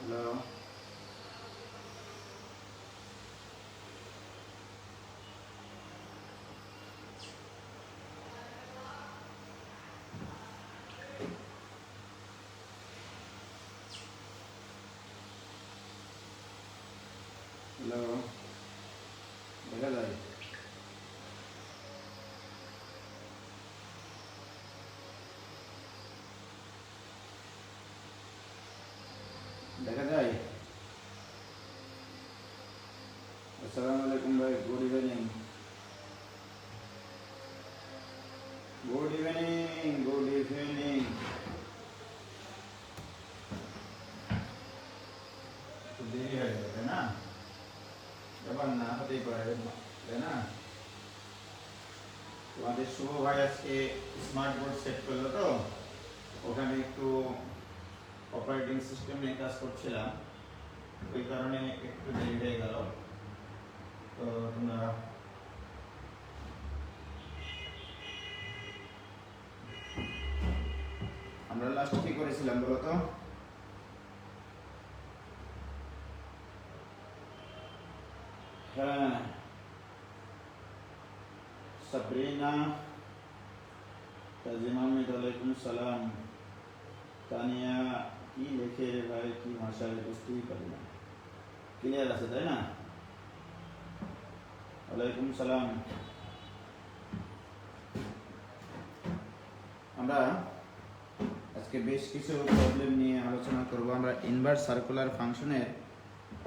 Hello, hello, দেখা যায়? দেখা যায়? আসসালামু আলাইকুম ভাই, good evening. Good evening, good evening. একটু দেরি হয়ে যাবে, তাই না? ব্যাপার না, হতেই পারে, তাই না? তোমাদের শুভ ভাই আজকে স্মার্ট বোর্ড সেট করলো, তো ওখানে একটু অপারেটিং সিস্টেম নিয়ে কাজ করছিলাম, ওই কারণে একটু দেরি হয়ে গেল। তো তোমরা আমরা লাস্ট কি করেছিলাম বলো তো? হ্যাঁ, সাবরিনা, তাজিম আহমেদ, ওয়ালাইকুম সালাম। তানিয়া কি লেখে রে ভাই, কি ভাষায় বুঝতেই পারি না। ক্লিয়ার আছে তাই না? ওয়ালাইকুম সালাম। আমরা আজকে বেশ কিছু প্রবলেম নিয়ে আলোচনা করব। আমরা ইনভার্স সার্কুলার ফাংশনের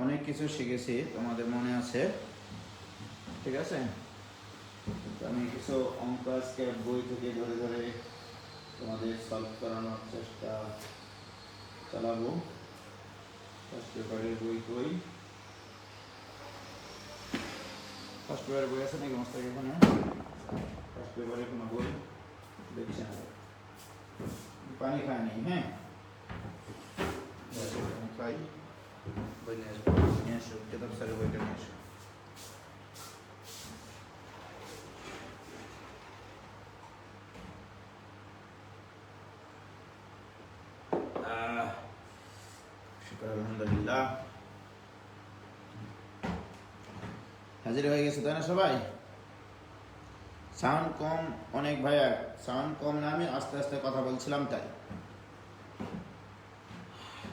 অনেক কিছু শিখেছি, তোমাদের মনে আছে? ঠিক আছে, তো আমি কিছু অঙ্ক আজকে বই থেকে ধরে ধরে তোমাদের সলভ করানোর চেষ্টা চালাবো। ফার্স্ট পেপারের বই কই? ফার্স্ট পেপারের বই আছে নাকি মস্তাক এখানে? ফার্স্ট পেপারে কোনো বই দেখছি না। পানি খায়নি, হ্যাঁ পানি খাই। বই নিয়ে আসবো, নিয়ে আসো, কেতাব স্যারের বইটা নিয়ে আসো। শুকর আলহামদুলিল্লাহ, হাজির হয়ে গেছে তাই না সবাই? সাউন্ড কম অনেক ভাইয়া, সাউন্ড কম না, আমি আস্তে আস্তে কথা বলছিলাম তাই।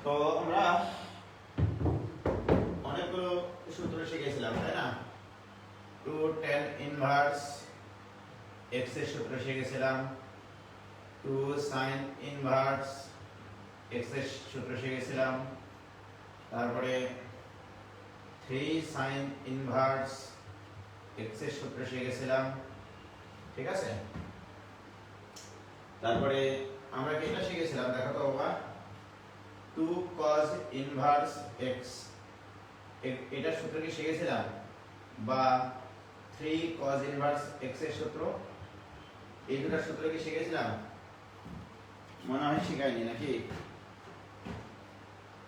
তো আমরা অনেকগুলো সূত্র শিখেছিলাম তাই না? 2 tan ইনভার্স x এর সূত্র শিখেছিলাম, 2 sin ইনভার্স x এর সূত্র শিখেছিলাম, তারপরে 3 sin ইনভার্স x এর সূত্র শিখেছিলাম, ঠিক আছে? তারপরে আমরা কিটা শিখেছিলাম দেখো তো বাবা, 2 cos ইনভার্স x, এটা সূত্র কি শিখেছিলাম? বা 3 cos ইনভার্স x এর সূত্র, এই দুটো সূত্র কি শিখেছিলাম? মনে হয় শিখাইনি নাকি?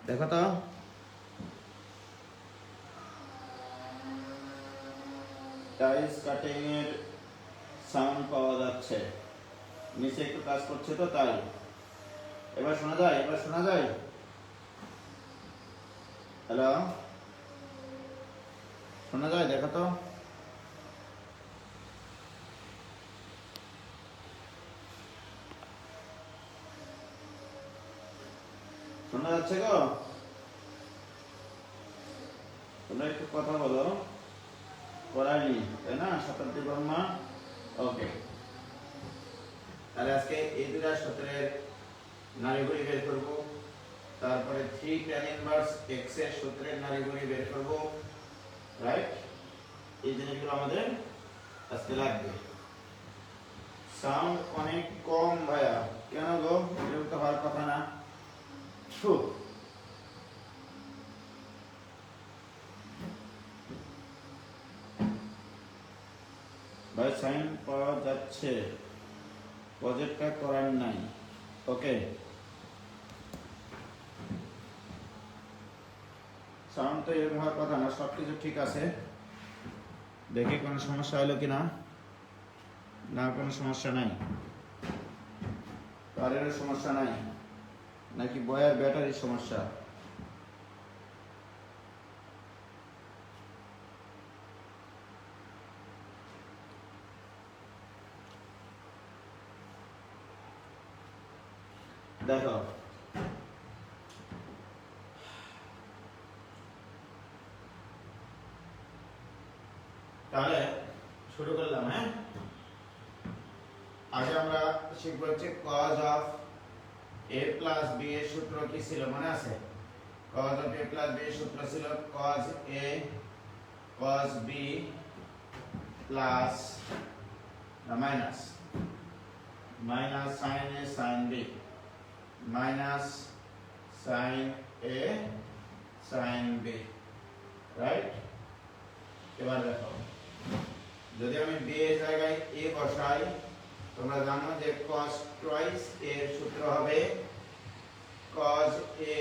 দেখো তো, টাইলস কাটিং এর সাউন্ড পাওয়া যাচ্ছে, নিচে একটু কাজ করছে তো তাই। এবার শোনা যায়? এবার শোনা যায়? হ্যালো, শোনা যায়? দেখো তো, শোনা যাচ্ছে গো? তোমরা একটু কথা বলো। করাইনি তাই না শতাব্দী বর্মা? ওকে, তাহলে আজকে এই দুটা সূত্রের নাড়িভুঁড়ি বের করব, তারপরে 3 tan ইনভার্স x এর সূত্রের নাড়িভুঁড়ি বের করব, রাইট? এই জিনিসগুলো আমাদের আজকে লাগবে। সাউন্ড অনেক কম ভাইয়া, কেন গো? বিরক্ত হওয়ার কথা না। ভাই সাইন পাওয়া যাচ্ছে, প্রজেক্টটা করার নাই। ওকে, সাউন্ড তো এরকম হওয়ার কথা না, সব কিছু ঠিক আছে। দেখি কোনো সমস্যা হলো কিনা। না, কোনো সমস্যা নাই। তারেরও সমস্যা নাই নাকি বয়ার ব্যাটারির সমস্যা? দেখো তাহলে শুরু করলাম। হ্যাঁ, আগে আমরা শিখবো হচ্ছে cos of a plus b এর সূত্র কি ছিল মনে আছে? cos of a plus b এর সূত্র ছিল cos a cos b plus minus sin a sin b minus sin a sin b, right? এবার দেখো যদি আমি b এর জায়গায় a বসাই, তোমরা জানো যে cos twice a এর সূত্র হবে cos a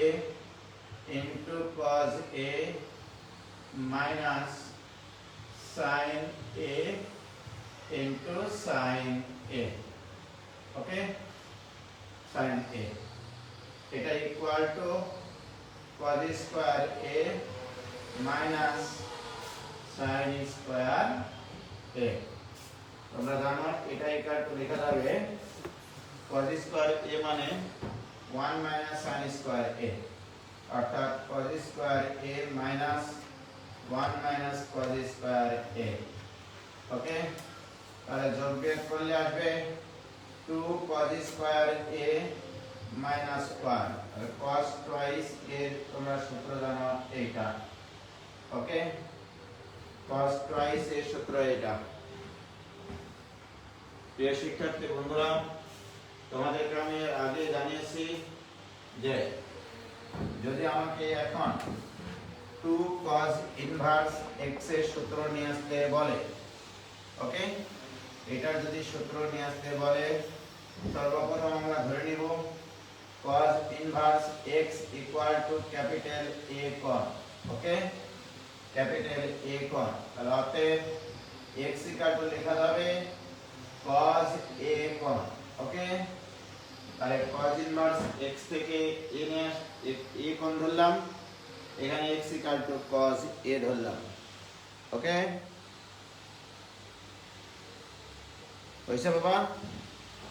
into cos a minus sin a into sin a, okay? sin a এটা equal to cos square a minus sin square a। তোমরা জানো এটা ইকুয়াল টু লেখা যাবে cos স্কয়ার a মানে 1 minus sin স্কয়ার a, অর্থাৎ cos square a minus 1 minus cos square a, okay? তাহলে যোগ বিয়োগ করলে আসবে 2 cos স্কয়ার a minus 1, আর cos twice এর তোমরা সূত্র জানো এইটা, ওকে? cos twice এর সূত্র এটা। প্রিয় শিক্ষার্থী বন্ধুরা, তোমাদেরকে আমি আগে জানিয়েছি যে যদি আমাকে এখন 2 cos ইনভার্স x এর সূত্র নিয়ে আসতে বলে, ওকে? এটার যদি সূত্র নিয়ে আসতে বলে, সর্বপ্রথম আমরা ধরে নিব cos inverse x equal to capital A cos, okay? Capital A cos, তাহলে অতএব x ইকুয়াল টু লেখা যাবে cos A cos, ওকে? তাহলে cos ইনভার্স x থেকে a নিয়ে a কোণ ধরলাম, এখানে x equal to cos A ধরলাম, ওকে? হইছে বাবা?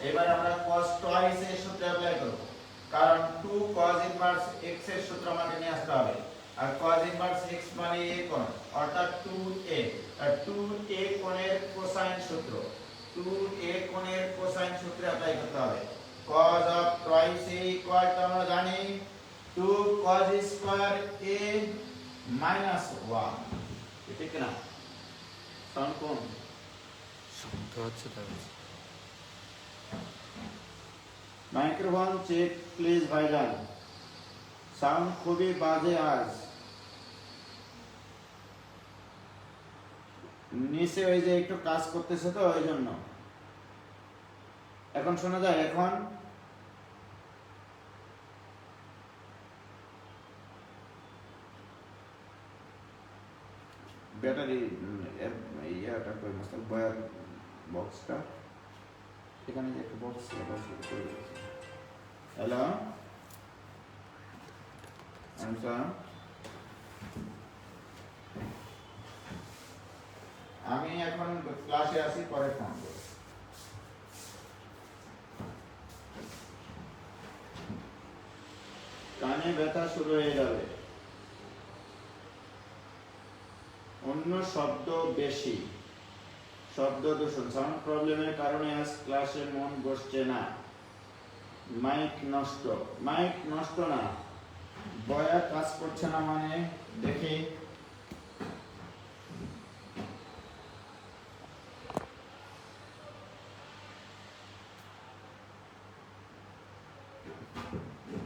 এবার আমরা cos twice এর সূত্র অ্যাপ্লাই করব, কারণ 2 cos ইনভার্স x এর সূত্র আমাকে নিয়ে আসতে হবে, আর cos ইনভার্স x মানে a কোণ, অর্থাৎ 2a, আর 2a কোণের কোসাইন সূত্র, 2a কোণের কোসাইন সূত্র অ্যাপ্লাই করতে হবে। cos of twice a equal to আমরা জানি 2 cos স্কয়ার a minus 1, ঠিক না? সাউন্ড কোণ শব্দ হচ্ছে তবে মাইক্রোফোন চেক প্লিজ ভাইজান, সাউন্ড খুবই বাজে আজ। নিচে ওই যে একটু কাজ করতেছে তো ওই জন্য। এখন শোনা যায়? এখন ব্যাটারি ইয়াটা কই মতলব বয়ার বক্সটা এখানে যে একটা বক্স আছে করে দিয়েছি। হ্যালো আনসার, আমি এখন ক্লাসে আছি, পরে ফোন করব। কানে ব্যথা শুরু হয়ে যাবে, অন্য শব্দ বেশি, শব্দ দূষণ, সাউন্ড প্রবলেমের কারণে আজ ক্লাসে মন বসছে না। মাইক নষ্ট, মাইক নষ্ট না, বয়া কাজ করছে না মানে দেখি।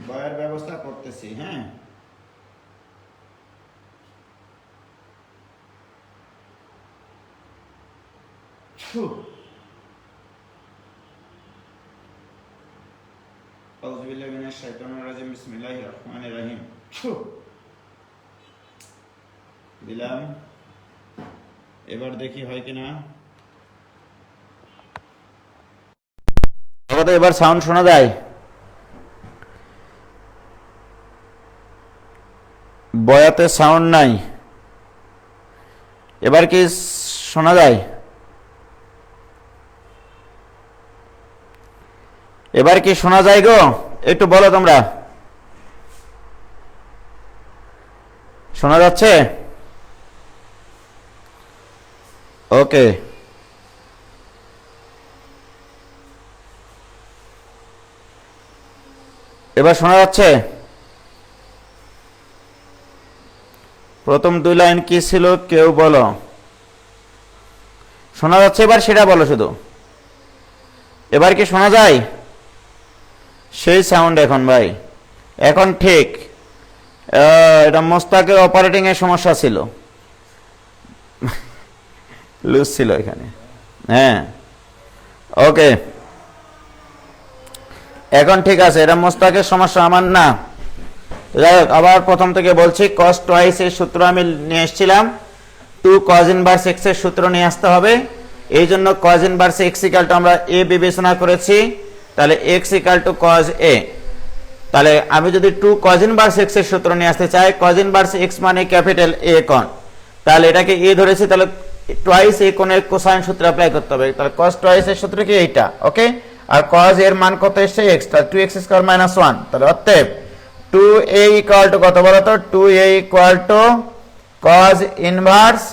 বয়ার ব্যবস্থা করতেছি, হ্যাঁ। আউযুবিল্লাহি মিনাশ শাইতানির রাজিম, বিসমিল্লাহির রহমানির রহিম। দিলাম, এবার দেখি হয় কিনা। এবার সাউন্ড শোনা যায়? বয়াতে সাউন্ড নাই, এবার কি শোনা যায়? এবার কি শোনা যায় গো? একটু বলো তোমরা, শোনা যাচ্ছে? ওকে, এবার শোনা যাচ্ছে? প্রথম 2 লাইন কি ছিল কেউ বলো, শোনা যাচ্ছে এবার সেটা বলো শুধু। এবার কি শোনা যায়? সেই সাউন্ড এখন ভাই, এখন ঠিক। এটা মোস্তাকের অপারেটিং এর সমস্যা ছিল, লুজ ছিল এখানে। হ্যাঁ, ওকে, এখন ঠিক আছে। এটা মোস্তাকের সমস্যা, আমার না। যাই হোক, আবার প্রথম থেকে বলছি। cos twice এর সূত্র আমি নিয়ে এসেছিলাম, 2 cos inverse x এর সূত্র নিয়ে আসতে হবে। এই জন্য cos inverse x equal two আমরা a বিবেচনা করেছি, তাহলে x equal to cos a। তাহলে আমি যদি 2 cos inverse x এর সূত্র নিয়ে আসতে চাই, cos inverse x মানে ক্যাপিটাল A কোণ, তাহলে এটাকে a ধরেছি, তাহলে twice a কোণের কোসাইন সূত্র অ্যাপ্লাই করতে হবে। তাহলে cos twice এর সূত্র কি এইটা, ওকে। আর cos এর মান কত এসেছে x, তাহলে 2x স্কয়ার মাইনাস 1। তাহলে অতএব 2a ইকুয়াল টু কত বলো তো? 2a equal to cos inverse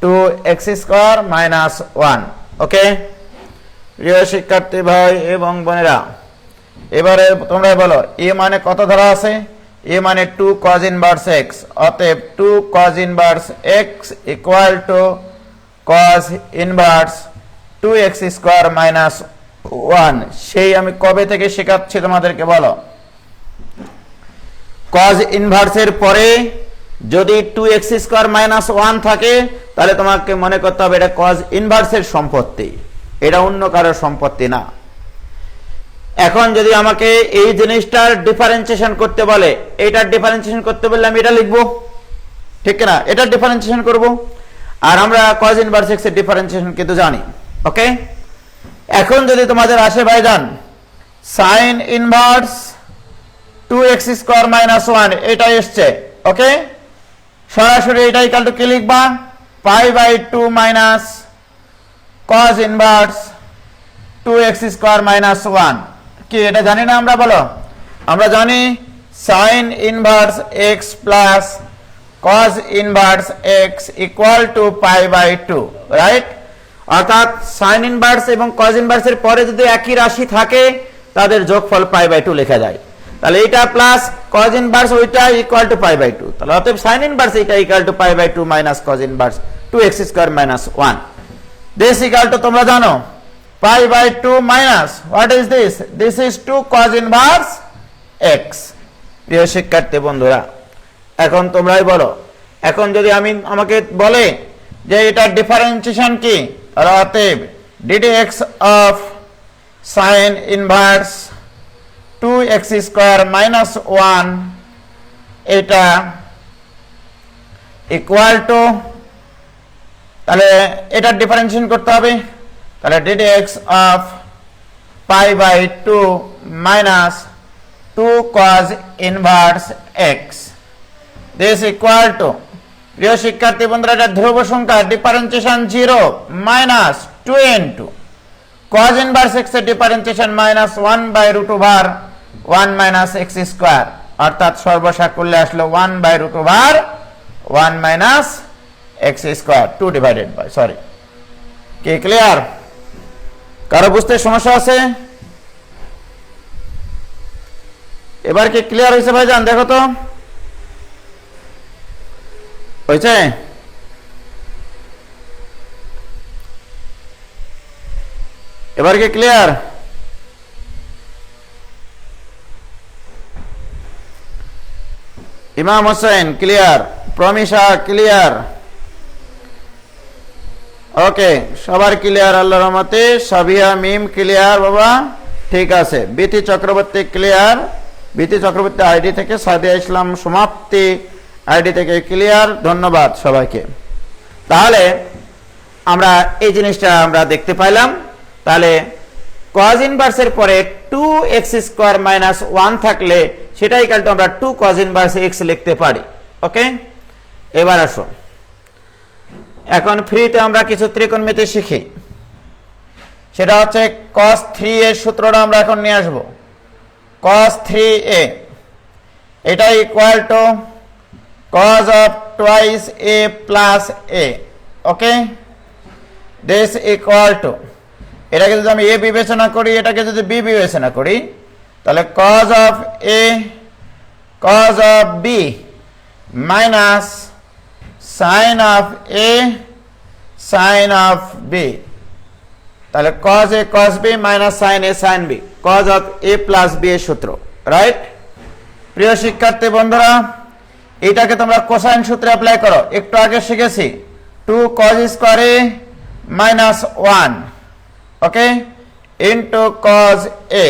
2x square minus 1। ওকে প্রিয় শিক্ষার্থী ভাই এবং বোনেরা, এবারে তোমরা বলো a মানে কত ধরা আছে? a মানে 2 cos ইনভার্স x, অতএব 2 cos inverse x equal to cos inverse 2x square minus 1। সেই আমি কবে থেকে শেখাচ্ছি তোমাদেরকে, বলো। cos ইনভার্সের পরে যদি 2x স্কয়ার মাইনাস 1 থাকে, তাহলে তোমাকে মনে করতে হবে এটা cos ইনভার্সের সম্পত্তি, এটা অন্য কারোর সম্পত্তি না। এখন যদি আমাকে এই জিনিসটার ডিফারেন্সিয়েশন করতে বলে, এটার ডিফারেন্সিয়েশন করতে বললে আমি এটা লিখবো, ঠিক না? এটার ডিফারেন্সিয়েশন করব। আর আমরা cos ইনভার্স x এর ডিফারেন্সিয়েশন কিন্তু জানি, ওকে। এখন যদি তোমাদের আসে ভাইজান sin inverse 2x square minus 1, এটা এসছে, ওকে। সরাসরি এটা ইকুয়াল টু কি লিখবা? Pi by 2 minus cos inverse 2x square minus 1। কি এটা জানি না আমরা? বলো। আমরা জানি sin inverse x plus cos inverse x equal to pi by 2, right? অর্থাৎ sin ইনভার্স এবং cos ইনভার্সের পরে যদি একই রাশি থাকে, তাদের যোগফল পাই বাই 2 লেখা যায়। তাহলে এটা প্লাস cos ইনভার্স ওইটা ইকুয়াল টু পাই বাই 2, তাহলে অতএব sin ইনভার্স এটা equal to pi by 2 minus cos inverse 2x square minus 1। This equal to তোমরা জানো pi by 2 minus what is this? This is 2 cos inverse x। প্রিয় শিক্ষার্থী বন্ধুরা, এখন তোমরাই বলো, এখন যদি আমাকে বলে যে এটার ডিফারেন্সিয়েশন কি, অতএব ddx of sin inverse 2x square minus 1 এটা ইকুয়াল টু, তাহলে এটার ডিফারেন্সিয়েশন করতে হবে। তাহলে ddx of pi by 2 minus 2 cos inverse x, this equal to, প্রিয় শিক্ষার্থী বন্ধুরা, এটা ধ্রুব সংখ্যা, differentiation 0 minus 2 into cos inverse x এর differentiation minus 1 by root over 1 minus x square, অর্থাৎ সর্বসাকুল্যে আসলো 1 by root over 1 minus x square 2 divided by, sorry. কি ক্লিয়ার? কারো বুঝতে সমস্যা আছে? এবার কি ক্লিয়ার হয়েছে ভাইজান? দেখো তো হয়েছে? এবার কি ক্লিয়ার? ইমাম হোসেন ক্লিয়ার, প্রমিশা ক্লিয়ার, ওকে সবার ক্লিয়ার আল্লাহর রহমতে। সাবিয়া মিম ক্লিয়ার বাবা, ঠিক আছে। বিতি চক্রবর্তী ক্লিয়ার, বিতি চক্রবর্তী আইডি থেকে, সাদিয়া ইসলাম সমাপ্তি আইডি থেকে ক্লিয়ার, ধন্যবাদ সবাইকে। তাহলে আমরা এই জিনিসটা আমরা দেখতে পাইলাম। তাহলে cos ইনভার্সের পরে 2x স্কয়ার মাইনাস 1 থাকলে সেটাই কালটা আমরা 2 cos ইনভার্স x লিখতে পারি, ওকে। এবার আসো, এখন ফ্রিতে আমরা কিছু ত্রিকোণমিতি শিখি, সেটা হচ্ছে cos 3 এর সূত্রটা আমরা এখন নিয়ে আসবো। cos 3a, এটা equal to cos of twice a plus a, okay, this equal to, এটাকে যদি আমি a বিবেচনা করি, এটাকে যদি b বিবেচনা করি, তাহলে cos of a cos of b minus sin of a sin of b, তাহলে cos a cos b minus sin a sin b, cos of a plus b এর সূত্র, রাইট? প্রিয় শিক্ষার্থী বন্ধুরা, এটাকে তোমরা কোসাইন সূত্রে অ্যাপ্লাই করো। একটু আগে শিখেছি 2 cos square a minus 1, okay, into cos a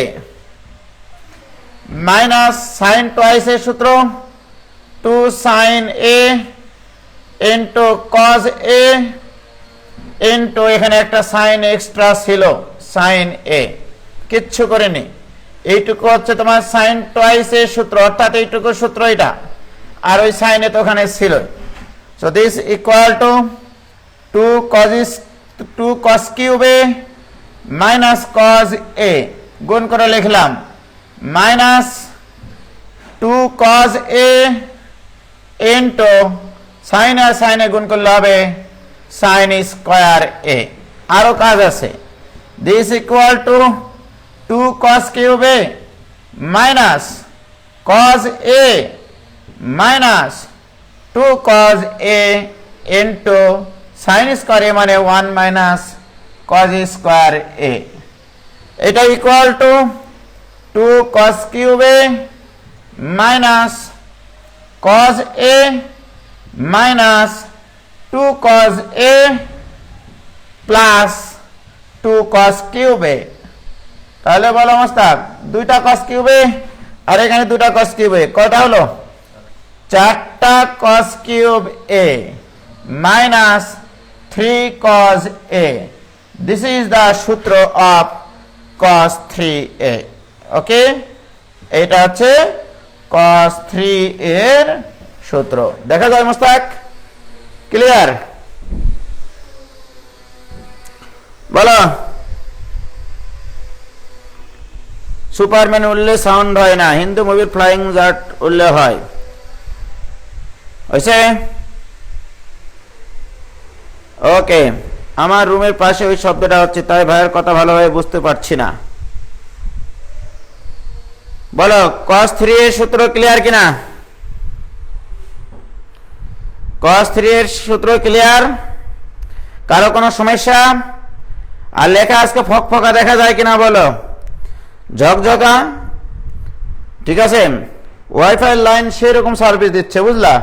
minus sin twice এর সূত্র 2 sin a into cos a into এখানে একটা sin এক্সট্রা ছিল sin a, কিচ্ছু করেনি, এইটুকু হচ্ছে তোমার sin twice এর সূত্র, অর্থাৎ এইটুকু সূত্র এটা, আর ওই sin এ তো ওখানে ছিল। So this equal to 2 cos cube a minus cos a, গুণ করে লিখলাম minus 2 cos a into sin আর sin এ গুণ করলে হবে sin স্কয়ার a। আরো কাজ আছে, this equal to 2 cos cube a minus cos a minus 2 cos a into sin square a মানে 1 মাইনাস cos স্কয়ার a, এটা equal to 2 cos cube a minus cos a minus 2 cos a plus 2 cos cube a, তাহলে বলো মোস্তাক, দুইটা cos cube a আর এখানে দুটা cos cube a, কয়টা হলো? 4টা cos cube a minus 3 cos a, this is the সূত্র অফ cos 3a, ওকে, এটা হচ্ছে cos 3a এর সূত্র। দেখা যায় মোস্তাক, ক্লিয়ার? বলো। সুপারম্যান উঠলে সাউন্ড হয় না, হিন্দু মুভির ফ্লাইং জাট উঠলে হয়, হয়েছে? ওকে, আমার রুমের পাশে ওই শব্দটা হচ্ছে, তাই ভাইয়ের কথা ভালোভাবে বুঝতে পারছি না। বলো, cos 3 এর সূত্র ক্লিয়ার কিনা? cos 3 এর সূত্র ক্লিয়ার? কারো কোনো সমস্যা? আর লেখা আজকে ফকফকা দেখা যায় কিনা বলো, ঝকঝকা, ঠিক আছে? ওয়াইফাই লাইন সেরকম সার্ভিস দিচ্ছে, বুঝলা,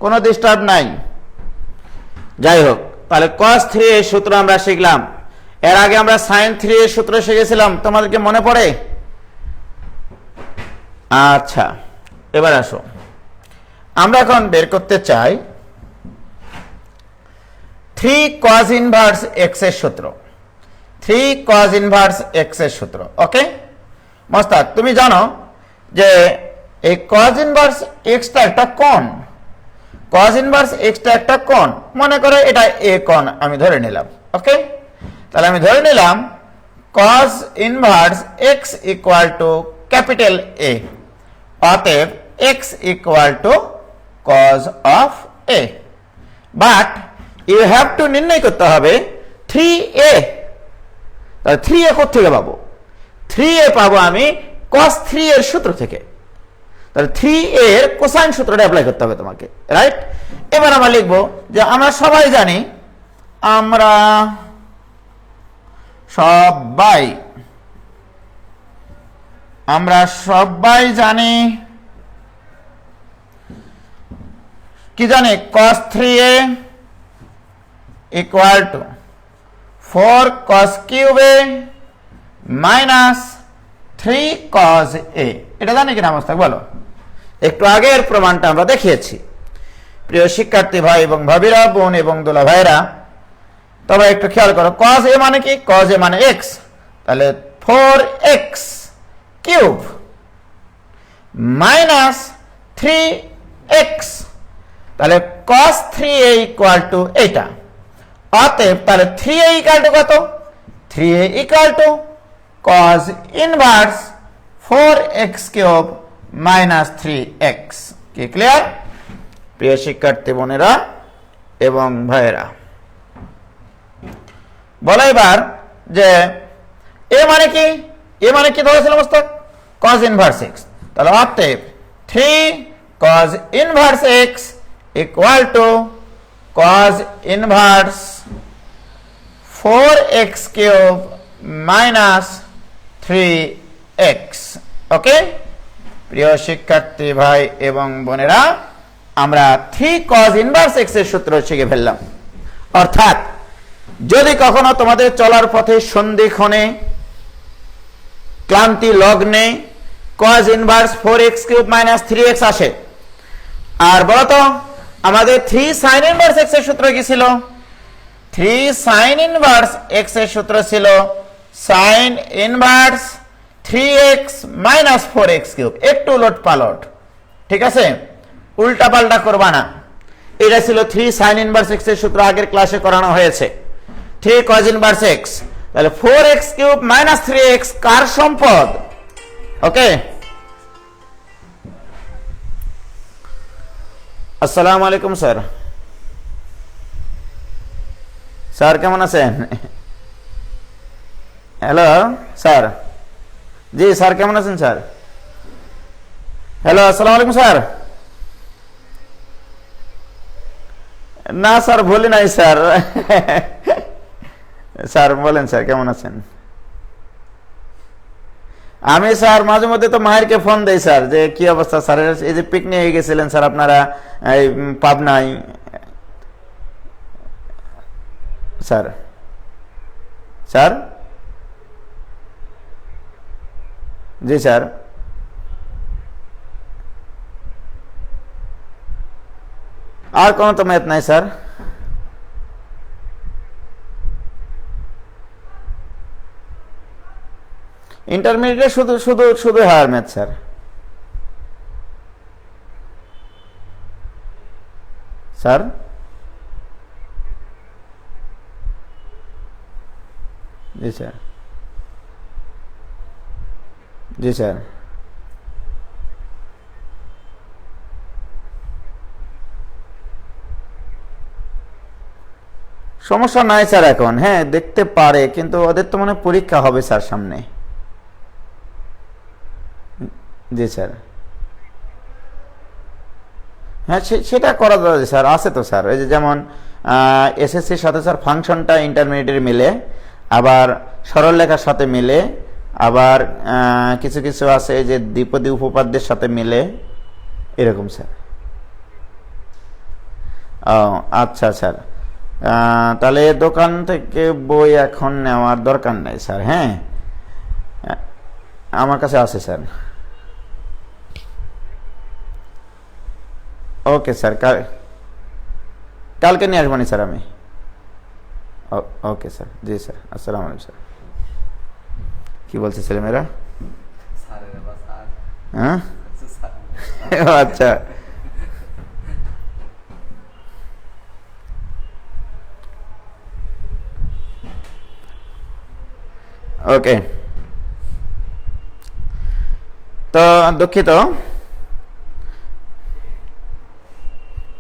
কোনো ডিস্টার্ব নাই। যাই হোক, তাহলে cos 3 এর সূত্র আমরা শিখলাম। এর আগে আমরা sin 3 এর সূত্র শিখেছিলাম, তোমাদেরকে মনে পড়ে? আচ্ছা, এবার আসো, আমরা এখন বের করতে চাই 3 cos ইনভার্স x এর সূত্র, 3 cos ইনভার্স x এর সূত্র, ওকে? মোস্তাক, তুমি জানো যে এই cos ইনভার্স x টা একটা কোণ, cos ইনভার্স x টা একটা কোণ, মনে করো এটা a কোণ আমি ধরে নিলাম, ওকে? তাহলে আমি ধরে নিলাম cos inverse x equal to capital A, অতএব x equal to cos of A, but you have to নির্ণয় করতে হবে 3a। তাহলে 3a কোথা থেকে পাবো? 3a পাবো আমি cos 3 এর সূত্র থেকে। তাহলে 3a এর কোসাইন সূত্রটা অ্যাপ্লাই করতে হবে তোমাকে, রাইট? এবার আমরা লিখব যে আমরা সবাই জানি জানি কি জানি cos 3a equal two 4 cos cube a minus 3 cos a, এটা জানি কিনা মোস্তাক বলো? একটু আগের প্রমাণটা আমরা দেখিয়েছি। প্রিয় শিক্ষার্থী ভাই এবং ভাবিরা, বোন এবং দোলা ভাইরা, তবে একটু খেয়াল করো, cos a মানে কি? cos a মানে x, তাহলে 4x কিউব মাইনাস 3x, তাহলে cos 3a ইকুয়াল টু এটা, অতএব তাহলে 3a ইকুয়াল টু কত? 3a equal to cos inverse 4x cube minus 3x। কি ক্লিয়ার প্রিয় শিক্ষার্থী বোনেরা এবং ভাইয়েরা? বলো এবার যে এ মানে কি, এ মানে কি ধরেছিল মস্তক cos ইনভার্স x, তাহলে অতএব 3 cos inverse x equal to cos inverse 4x cube minus 3x। ওকে প্রিয় শিক্ষার্থী ভাই এবং বোনেরা, আমরা 3 cos ইনভার্স x এর সূত্র শিখে ফেললাম। অর্থাৎ যদি কখনো তোমাদের চলার পথে সন্ধিক্ষণে ক্লান্তি লগ্নে cos inverse 4x cube minus 3x আসে, আর বলতো আমাদের 3 sin ইনভার্স x এর সূত্র কি ছিল? 3 sin ইনভার্স x এর সূত্র ছিল sin inverse 3x minus 4x cube. একটু উলট পালট, ঠিক আছে, উল্টা পাল্টা করবা না। এটা ছিল 3 sin ইনভার্স x এর সূত্র, আগের ক্লাসে করানো হয়েছে। 3 cos ইনভার্স x, তাহলে 4x কিউব মাইনাস 3x কার সম্পদ? ওকে, আসসালামু আলাইকুম স্যার। স্যার কেমন আছেন? হ্যালো স্যার, জি স্যার কেমন আছেন স্যার? হ্যালো আসসালামু আলাইকুম স্যার। না স্যার বলি নাই স্যার। স্যার বলেন স্যার কেমন আছেন? আমি স্যার মাঝে মধ্যে তো মায়েরকে ফোন দেই স্যার, যে কি অবস্থা স্যার, এই যে পিকনিকে গেছিলেন স্যার আপনারা এই পাবনায় স্যার। স্যার জি স্যার, আর কোনো তো ম্যাথ নাই স্যার। ইন্টারমিডিয়েট শুধু শুধু শুধু হায়ার ম্যাথ স্যার। স্যার জি স্যার, জি স্যার। সমস্যা নাই স্যার এখন, হ্যাঁ দেখতে পারে, কিন্তু ওদের তো মনে পরীক্ষা হবে স্যার সামনে। জি স্যার, হ্যাঁ সেটা করা যাবে স্যার, আছে তো স্যার। ওই যে যেমন এসএসসির সাথে স্যার ফাংশনটা ইন্টারমিডিয়েটের মিলে, আবার সরলরেখার সাথে মিলে, আবার কিছু কিছু আছে যে দ্বিপদী উপপাদ্যের সাথে মিলে, এরকম স্যার। ও আচ্ছা স্যার, তাহলে দোকান থেকে বই এখন নেওয়ার দরকার নেই স্যার। হ্যাঁ আমার কাছে আছে স্যার। ওকে স্যার, কালকে নিয়ে আসবো স্যার আমি। ওকে স্যার, জি স্যার, আসসালামু আলাইকুম স্যার। কি বলছে ছেলেমেয়েরা? হ্যাঁ আচ্ছা, ওকে। তো দুঃখিত।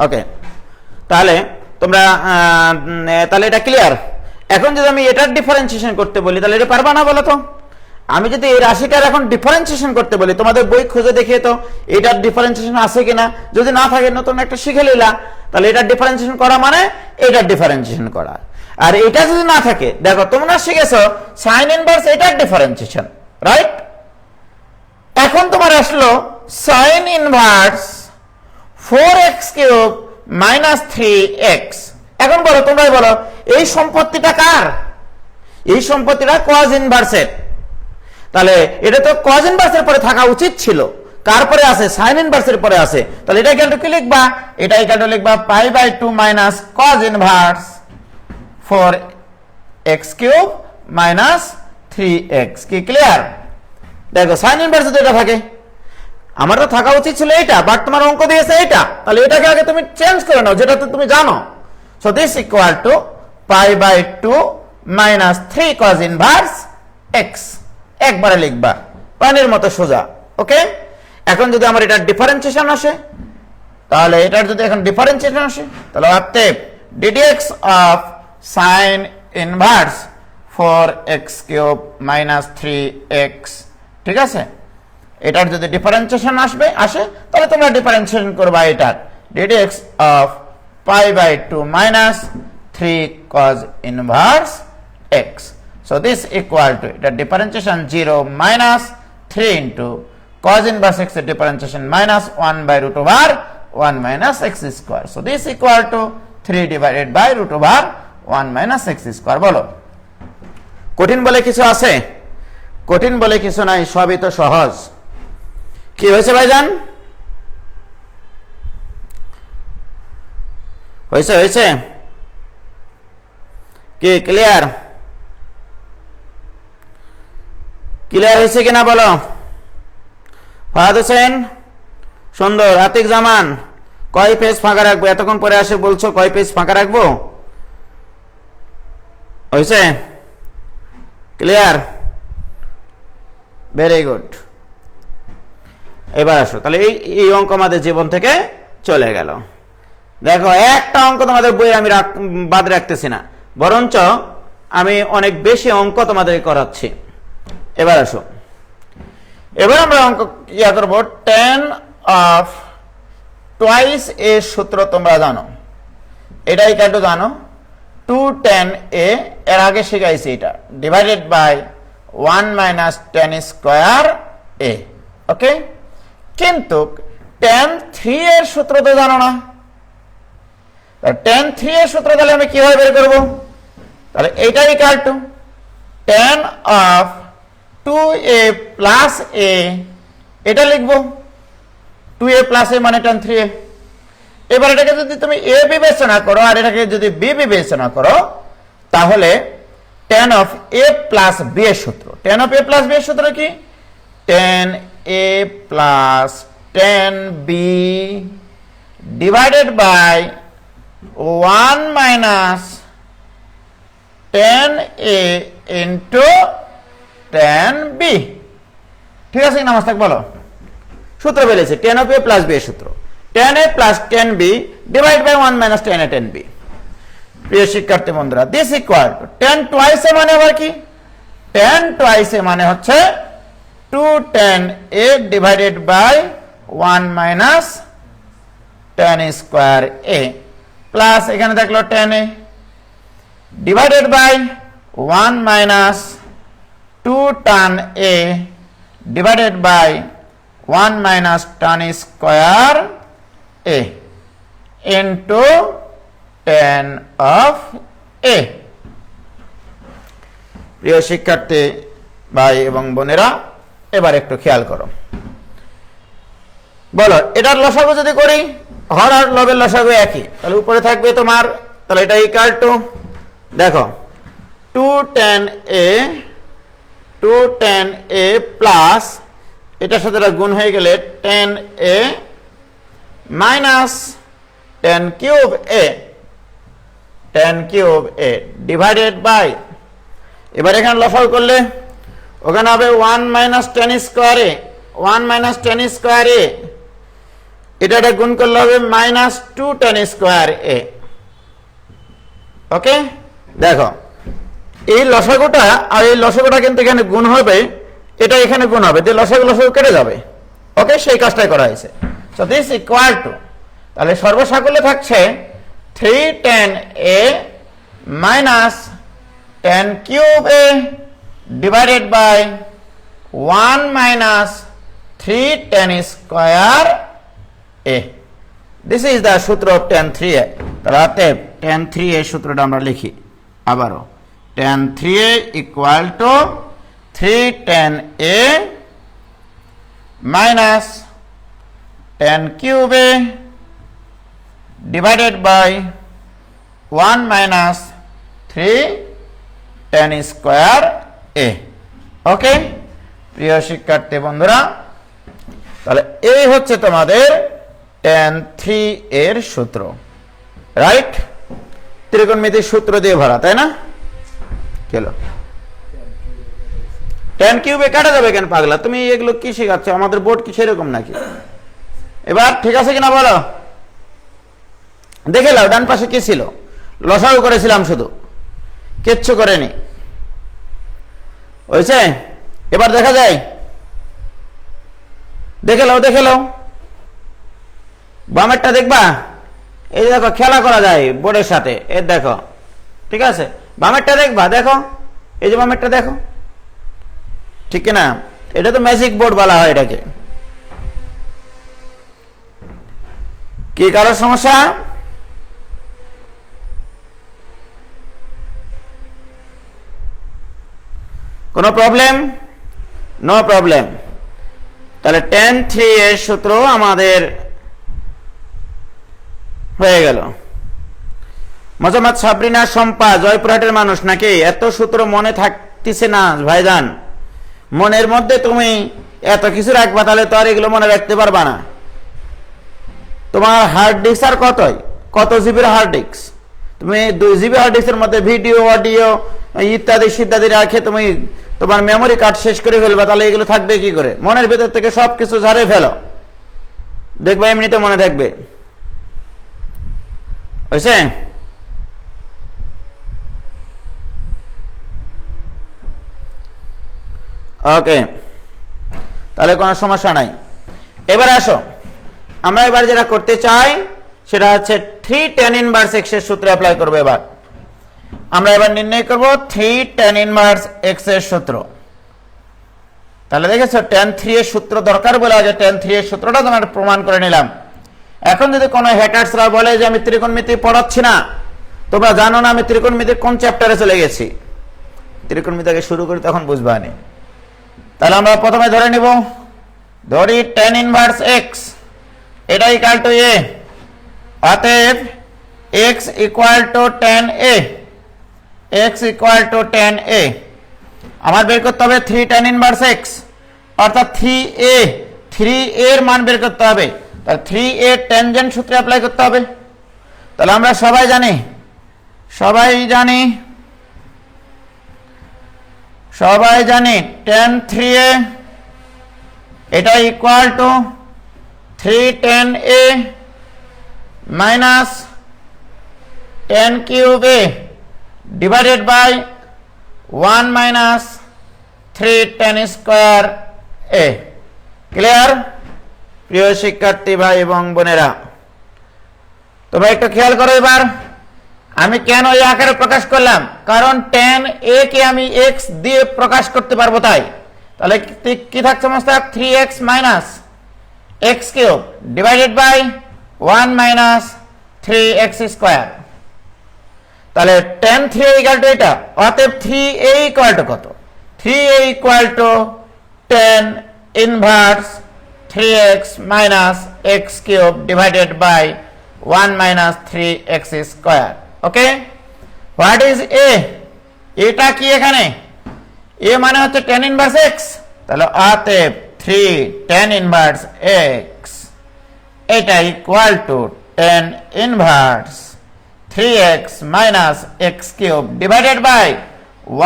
ওকে, তাহলে তোমরা তাহলে এটা ক্লিয়ার। এখন যদি আমি এটার ডিফারেন্সিয়েশন করতে বলি, তাহলে এটা পারবা না বলো তো? আমি যদি এই রাশিটার এখন ডিফারেন্সিয়েশন করতে বলি, তোমাদের বই খুঁজে দেখিয়ে তো এটার ডিফারেন্সিয়েশন আছে কিনা, যদি না থাকে নতুন একটা শিখে নিলা। তাহলে এটার ডিফারেন্সিয়েশন করা মানে এটার ডিফারেন্সিয়েশন করা। আর এটা যদি না থাকে, দেখো তোমরা শিখেছো সাইন ইনভার্স, এটার ডিফারেন্সিয়েশন, রাইট? এখন তোমার আসলো sign inverse 4x cube minus 3x। এখন বলো, তোমরাই বলো, এই সম্পত্তিটা কার? এই সম্পত্তিটা cos ইনভার্সের। তাহলে এটা তো cos ইনভার্সের পরে থাকা উচিত ছিল, কার পরে আছে? সাইন ইনভার্সের পরে আছে। তাহলে এটা ইকুয়াল টু কি লিখবা? এটা ইকুয়াল টু লিখবা π/2 minus cos inverse 4x cube minus 3x। কি ক্লিয়ার? দেখো সাইন ইনভার্সে তো এটা থাকে, আমার তো থাকা উচিত ছিল এটা, বাট তোমার অঙ্ক দিয়েছে এটা, তাহলে এটাকে আগে তুমি চেঞ্জ করে নাও, যেটা তো তুমি জানো। So this equal to π/2 minus 3 cos inverse x। একবারে লিখবা, পানির মতো সোজা। ওকে, এখন যদি আমার এটা ডিফারেন্সিয়েশন আসে, তাহলে এটার যদি এখন ডিফারেন্সিয়েশন আসে, তাহলে অতএব ddx of sign inverse 4x³ minus 3x, ঠিক আছে, এটার যদি ডিফারেন্সিয়েশন আসে তাহলে তোমরা ডিফারেন্সিয়েশন করবা এটার ddx of π/2 minus 3 cos inverse x। So this equal to, এটা differentiation 0 minus 3 into cos inverse x এর differentiation minus 1/√1 minus x square. So this equal to 3 divided by √1 minus x square. বলো, কঠিন বলে কিছু আছে? কঠিন বলে কিছু নাই, সবই তো সহজ। কি হয়েছে ভাইজান? হয়েছে কি ক্লিয়ার হয়েছে কিনা বলো? ফাহাদ হোসেন, সুন্দর, আতিক জামান, কয় পেজ ফাঁকা রাখবো? এতক্ষণ পরে আসে বলছো কয় পেজ ফাঁকা রাখবো? হয়েছে? Clear, very good. এবার আসো, তাহলে এই অঙ্ক আমাদের জীবন থেকে চলে গেল। দেখো, একটা অঙ্ক তোমাদের বই আমি বাদ রাখতেছি না, বরঞ্চ আমি অনেক বেশি অঙ্ক তোমাদের করাচ্ছি। এবার আসো, এবার আমরা অঙ্ক ইয়া করবো। tan অফ টুয়াইস এ সূত্র তোমরা জানো, এটা ইকুয়াল টু জানো 2 tan a, এর আগে শিখাইছি, এটা divided by 1 minus tan square a। Okay, কিন্তু tan 3 এর সূত্র তো জানো না। tan 3 এর সূত্র তাহলে আমি কিভাবে বের করব? তাহলে এইটা equal to tan of 2a plus a, এটা লিখবো 2a প্লাস a মানে tan 3a। এবার এটাকে যদি তুমি a বিবেচনা করো আর এটাকে যদি b বিবেচনা করো, তাহলে tan of a plus b এর সূত্র, tan of a plus b এর সূত্র কি? tan a plus tan b divided by 1 minus tan a into tan b। ঠিক আছে কিনা মাস্টার? বলো, সূত্র বেরিয়েছে tan of a plus b এর সূত্র, tan a plus tan b divide by 1 minus tan a tan b। প্রিয় শিক্ষার্থী বন্ধুরা, this equal to tan twice a মানে আবার কি? tan টুয়াইস a মানে হচ্ছে 2 tan a divided by 1 minus tan square a plus এখানে দেখলো tan a divided by 1 minus 2 tan a divided by 1 minus tan square a into tan of a। প্রিয় শিক্ষার্থী ভাই এবং বোনেরা, এবার একটু খেয়াল করো। বলো, এটার লসাগু যদি করি, হর আর লবের লসাগু একই, তাহলে উপরে থাকবে তোমার, তাহলে এটা ইকুয়াল টু, দেখো 2 tan a প্লাস এটার সাথে গুণ হয়ে গেলে tan a minus tan cube a divided by, এবার এখানে লসাগু করলে ওখানে হবে 1 minus tan square a, 1 minus tan square a, এটা গুণ করলে হবে minus 2 tan square a। Okay, দেখো এই লসাগুটা আর এই লসাগুটা কিন্তু এখানে গুণ হবে, এটা এখানে গুণ হবে, যে লসাগু কেটে যাবে। ওকে, সেই কাজটাই করা হয়েছে। সো দিস ইকুয়াল টু, তাহলে সর্বসাকুল্যে থাকছে 3 tan a minus tan cube a divided by 1 minus 3 tan square a। This is the সূত্র অফ tan 3a। তাহলে tan 3a সূত্রটা আমরা লিখি আবারও, tan 3a equal to 3 tan a minus tan cube a divided by 1 minus 3 tan square a। Okay, প্রিয় শিক্ষার্থী বন্ধুরা, তাহলে এই হচ্ছে তোমাদের tan 3 এর সূত্র, রাইট? ত্রিকোণমিতির সূত্র দিয়ে ভরা, তাই না? চলো টেন কিউবে কাটা যাবে কেন পাগলা? তুমি এগুলো কি শেখাচ্ছ? আমাদের বোর্ড কি সেরকম নাকি? এবার ঠিক আছে কিনা বলো? দেখে নাও ডান পাশে কি ছিল? লসাগু করেছিলাম শুধু, কিচ্ছু করেনি। হয়েছে? এবার দেখা যায়, দেখে নাও বামেরটা দেখবা, এই দেখো খেলা করা যায় বোর্ডের সাথে, এর দেখো, ঠিক আছে? বামেরটা দেখবা, দেখো এই যে বামেরটা দেখো, ঠিক না? এটা তো ম্যাজিক বোর্ড বলা হয় এটাকে। কি কারোর সমস্যা? কোনো প্রবলেম? No problem. তাহলে tan3 এর সূত্র আমাদের হয়ে গেল। মোহাম্মদ সাবরিনা শম্পা জয়পুরহাটের মানুষ নাকি? এত সূত্র মনে থাকতেছে না ভাইজান। মনের মধ্যে তুমি এত কিছু রাখবা, তাহলে তো আর এগুলো মনে রাখতে পারবা না। তোমার হার্ড ডিস্ক আর কত জিবির হার্ড ডিস্ক? তুমি 2 জিবি হার্ড ডিস্কের মধ্যে ভিডিও, অডিও ইত্যাদি রাখে তুমি তোমার মেমোরি কার্ড শেষ করে ফেলবা, তাহলে এগুলো থাকবে কি করে? মনের ভেতর থেকে সবকিছু ঝাড়ে ফেলো, দেখবা এমনিতে মনে থাকবে। হয়েছে? ওকে, তাহলে কোনো সমস্যা নাই। এবার আসো, আমরা এবার যেটা করতে চাই সেটা হচ্ছে 3 tan inverse x এর সূত্র অ্যাপ্লাই করব। এবার আমরা নির্ণয় করব 3 tan inverse x এর সূত্র। তাহলে দেখেছো tan3 এর সূত্র দরকার বলে আজ tan3 এর সূত্রটা তোমার প্রমাণ করে নিলাম। এখন যদি কোনো হ্যাটার্সরা বলে যে আমি ত্রিকোণমিতি পড়াচ্ছি না, তোমরা জানো না আমি ত্রিকোণমিতির কোন চ্যাপ্টারে চলে গেছি। ত্রিকোণমিতি আগে শুরু করি তখন বুঝবা না। তাহলে আমরা প্রথমে ধরি tan inverse x, এটা ইকুয়াল টু a, অতএব x equal to tan a, x equal to tan a। আমার বের করতে হবে 3 tan inverse x, অর্থাৎ 3a এর মান বের করতে হবে। তাহলে 3a ট্যানজেন্ট সূত্রে অ্যাপ্লাই করতে হবে। তাহলে আমরা সবাই জানি tan3a এটা equal to 3 tan a minus tan cube a divided by 1 minus 3 tan square a। Clear? প্রিয় শিক্ষার্থী ভাই এবং বোনেরা, তোমরা একটু খেয়াল করো। এবার আমি কেন এই আকারে প্রকাশ করলাম? কারণ tan a কে আমি x দিয়ে প্রকাশ করতে পারবো তাই। তাহলে কি থাকছে Mostak? 3x minus x cube divided by 1 minus 3x square. তাহলে tan3a ইকুয়াল টু এটা, অতএব 3a ইকুয়াল টু কত? 3a equal to tan inverse 3x minus x cube divided by 1 minus 3x square. Okay, what is a? এটা কি এখানে? a মানে হচ্ছে tan inverse x। তাহলে অতএব 3 tan ইনভার্স x এটা equal to tan inverse 3x minus x cube divided by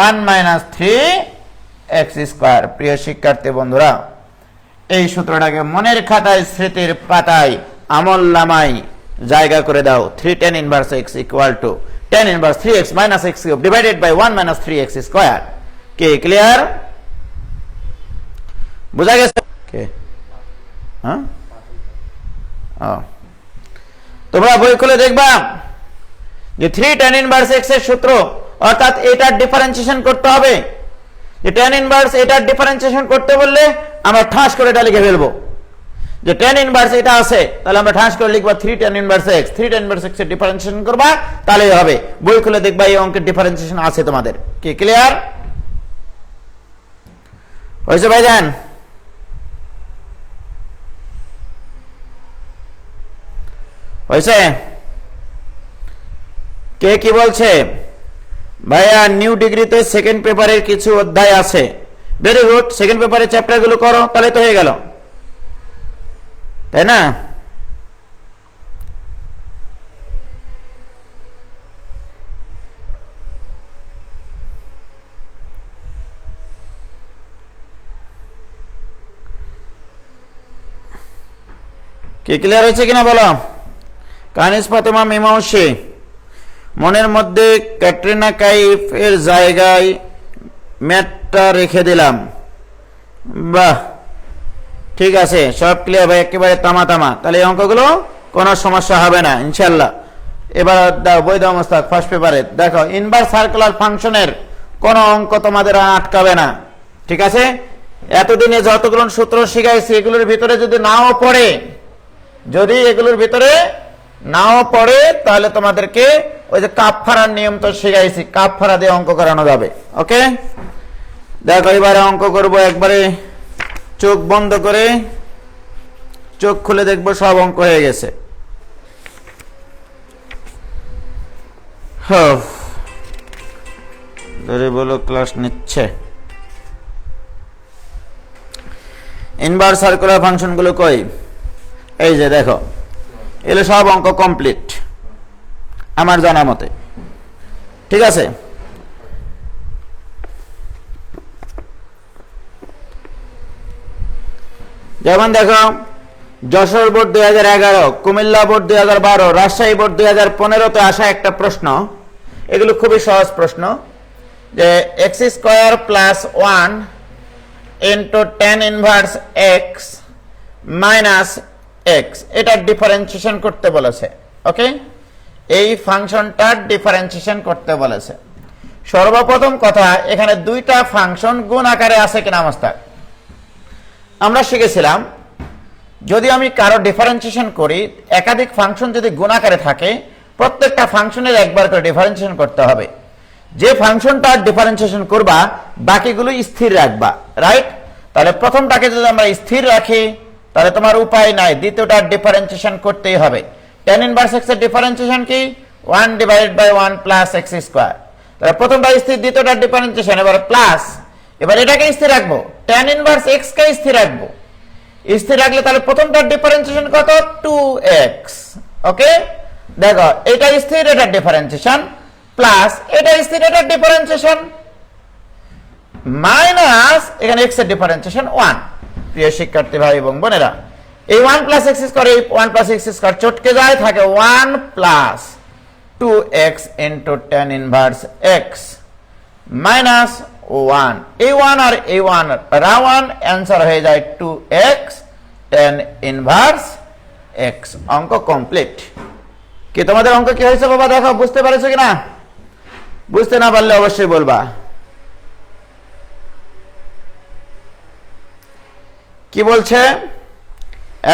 1 minus 3x square. প্রিয় শিক্ষার্থী বন্ধুরা, এই সূত্রটাকে মনের খাতায়, স্মৃতির পাতায়, আমল নামায় জায়গা করে দাও। 3 tan inverse x equal to tan inverse 3x minus x cube divided by 1 minus 3x square. কে ক্লিয়ার? বুঝা গেছে? কে? হ্যাঁ, তোমরা বই খুলে দেখবা যে 3 tan ইনভার্স x এর সূত্র, অর্থাৎ এটার ডিফারেন্সিয়েশন করতে হবে। যে tan ইনভার্স এটার ডিফারেন্সিয়েশন করতে বললে আমরা ঠাস করে এটা লিখে ফেলবো। যে tan ইনভার্স এটা আছে, তাহলে আমরা ঠাস করে লিখবা 3 tan inverse x। 3 tan inverse x এর ডিফারেন্সিয়েশন করবা, তাহলেই হবে। বই খুলে দেখবা এই অঙ্কের ডিফারেন্সিয়েশন আছে তোমাদের। কি ক্লিয়ার? হয়েছে ভাইজান? হয়েছে? কে কি বলছে? ভাইয়া নিউ ডিগ্রিতে সেকেন্ড পেপারের কিছু অধ্যায় আছে। ভেরি গুড, সেকেন্ড পেপারের চ্যাপ্টারগুলো করো, তাহলে তো হয়ে গেল, তাই না? কি ক্লিয়ার হয়েছে কিনা বলো? কানিস ফাতেমা মীমাংসী, মনের মধ্যে ক্যাটরিনা কাইফের জায়গায় ম্যাটটা রেখে দিলাম। বাহ, ঠিক আছে, সব ক্লিয়ার ভাই, একেবারে তামা তামা। তাহলে এই অঙ্কগুলো কোনো সমস্যা হবে না ইনশাল্লাহ। এবার দাও বই দাও মোস্তাক, ফার্স্ট পেপারে দেখো ইনভার্স সার্কুলার ফাংশনের কোনো অঙ্ক তোমাদের আর আটকাবে না, ঠিক আছে? এতদিনে যতগুলো সূত্র শিখাইছি এগুলোর ভিতরে যদি নাও পড়ে, যদি এগুলোর ভিতরে নাও পড়ে, তাহলে তোমাদেরকে ওই যে কাপ ফাড়ার নিয়ম তো শিখাইছি, কাপ ফাড়া দিয়ে অঙ্ক করানো যাবে। ওকে, দেখো এবারে অঙ্ক করব একবারে চোখ বন্ধ করে, চোখ খুলে দেখবো সব অঙ্ক হয়ে গেছে। ধরে বলো ক্লাস নিচ্ছে। ইনভার্স সার্কুলার ফাংশন গুলো কই? এই যে দেখো, এগুলো সব অঙ্ক কমপ্লিট আমার জানা মতে, ঠিক আছে? যেমন দেখো, Jessore board 2011, Comilla board 2012, Rajshahi board 2015-তে আসা একটা প্রশ্ন। এগুলো খুবই সহজ প্রশ্ন, যে x square plus 1 into tan inverse x minus x, এটা ডিফারেন্সিয়েশন করতে বলেছে। ওকে, এই ফাংশনটার ডিফারেন্সিয়েশন করতে বলেছে। সর্বপ্রথম কথা, এখানে দুইটা ফাংশন গুণ আকারে আছে কিনা মোস্তাক? আমরা শিখেছিলাম যদি আমি কারো ডিফারেন্সিয়েশন করি, একাধিক ফাংশন যদি গুণ আকারে থাকে, প্রত্যেকটা ফাংশনের একবার করে ডিফারেন্সিয়েশন করতে হবে। যে ফাংশনটা ডিফারেন্সিয়েশন করবা বাকিগুলো স্থির রাখবা, রাইট? তাহলে প্রথমটাকে যদি আমরা স্থির রাখি তাহলে তোমার উপায় নাই, দ্বিতীয়টা ডিফারেন্সিয়েশন করতেই হবে। tan ইনভার্স x এর ডিফারেন্সিয়েশন কি? 1 divided by 1 plus x square. তাহলে প্রথমটা স্থির, দ্বিতীয়টা ডিফারেন্সিয়েশন, এবার প্লাস। এবার এটাকে স্থির রাখবো, tan ইনভার্স x কে স্থির রাখবো। স্থির রাখলে তাহলে প্রথমটার ডিফারেন্সিয়েশন কত? 2x। ওকে, দেখো এটা স্থির, এটা ডিফারেন্সিয়েশন, প্লাস এটা স্থির, এটা ডিফারেন্সিয়েশন, মাইনাস এখানে x এর ডিফারেন্সিয়েশন 1। প্রিয় শিক্ষার্থী ভাই এবং বোনেরা, এই 1 প্লাস x স্কয়ার, এই 1 প্লাস x স্কয়ার চটকে যায়, থাকে 1 plus 2x into tan inverse x minus 1। এই 1 আর এই 1 রাওয়ান, অ্যান্সার হয়ে যায় 2x tan ইনভার্স x। অঙ্ক কমপ্লিট। কি তোমাদের অঙ্ক কি হয়েছে বাবা? দেখো, বুঝতে পারছো কিনা? বুঝতে না পারলে অবশ্যই বলবা। কি বলছে?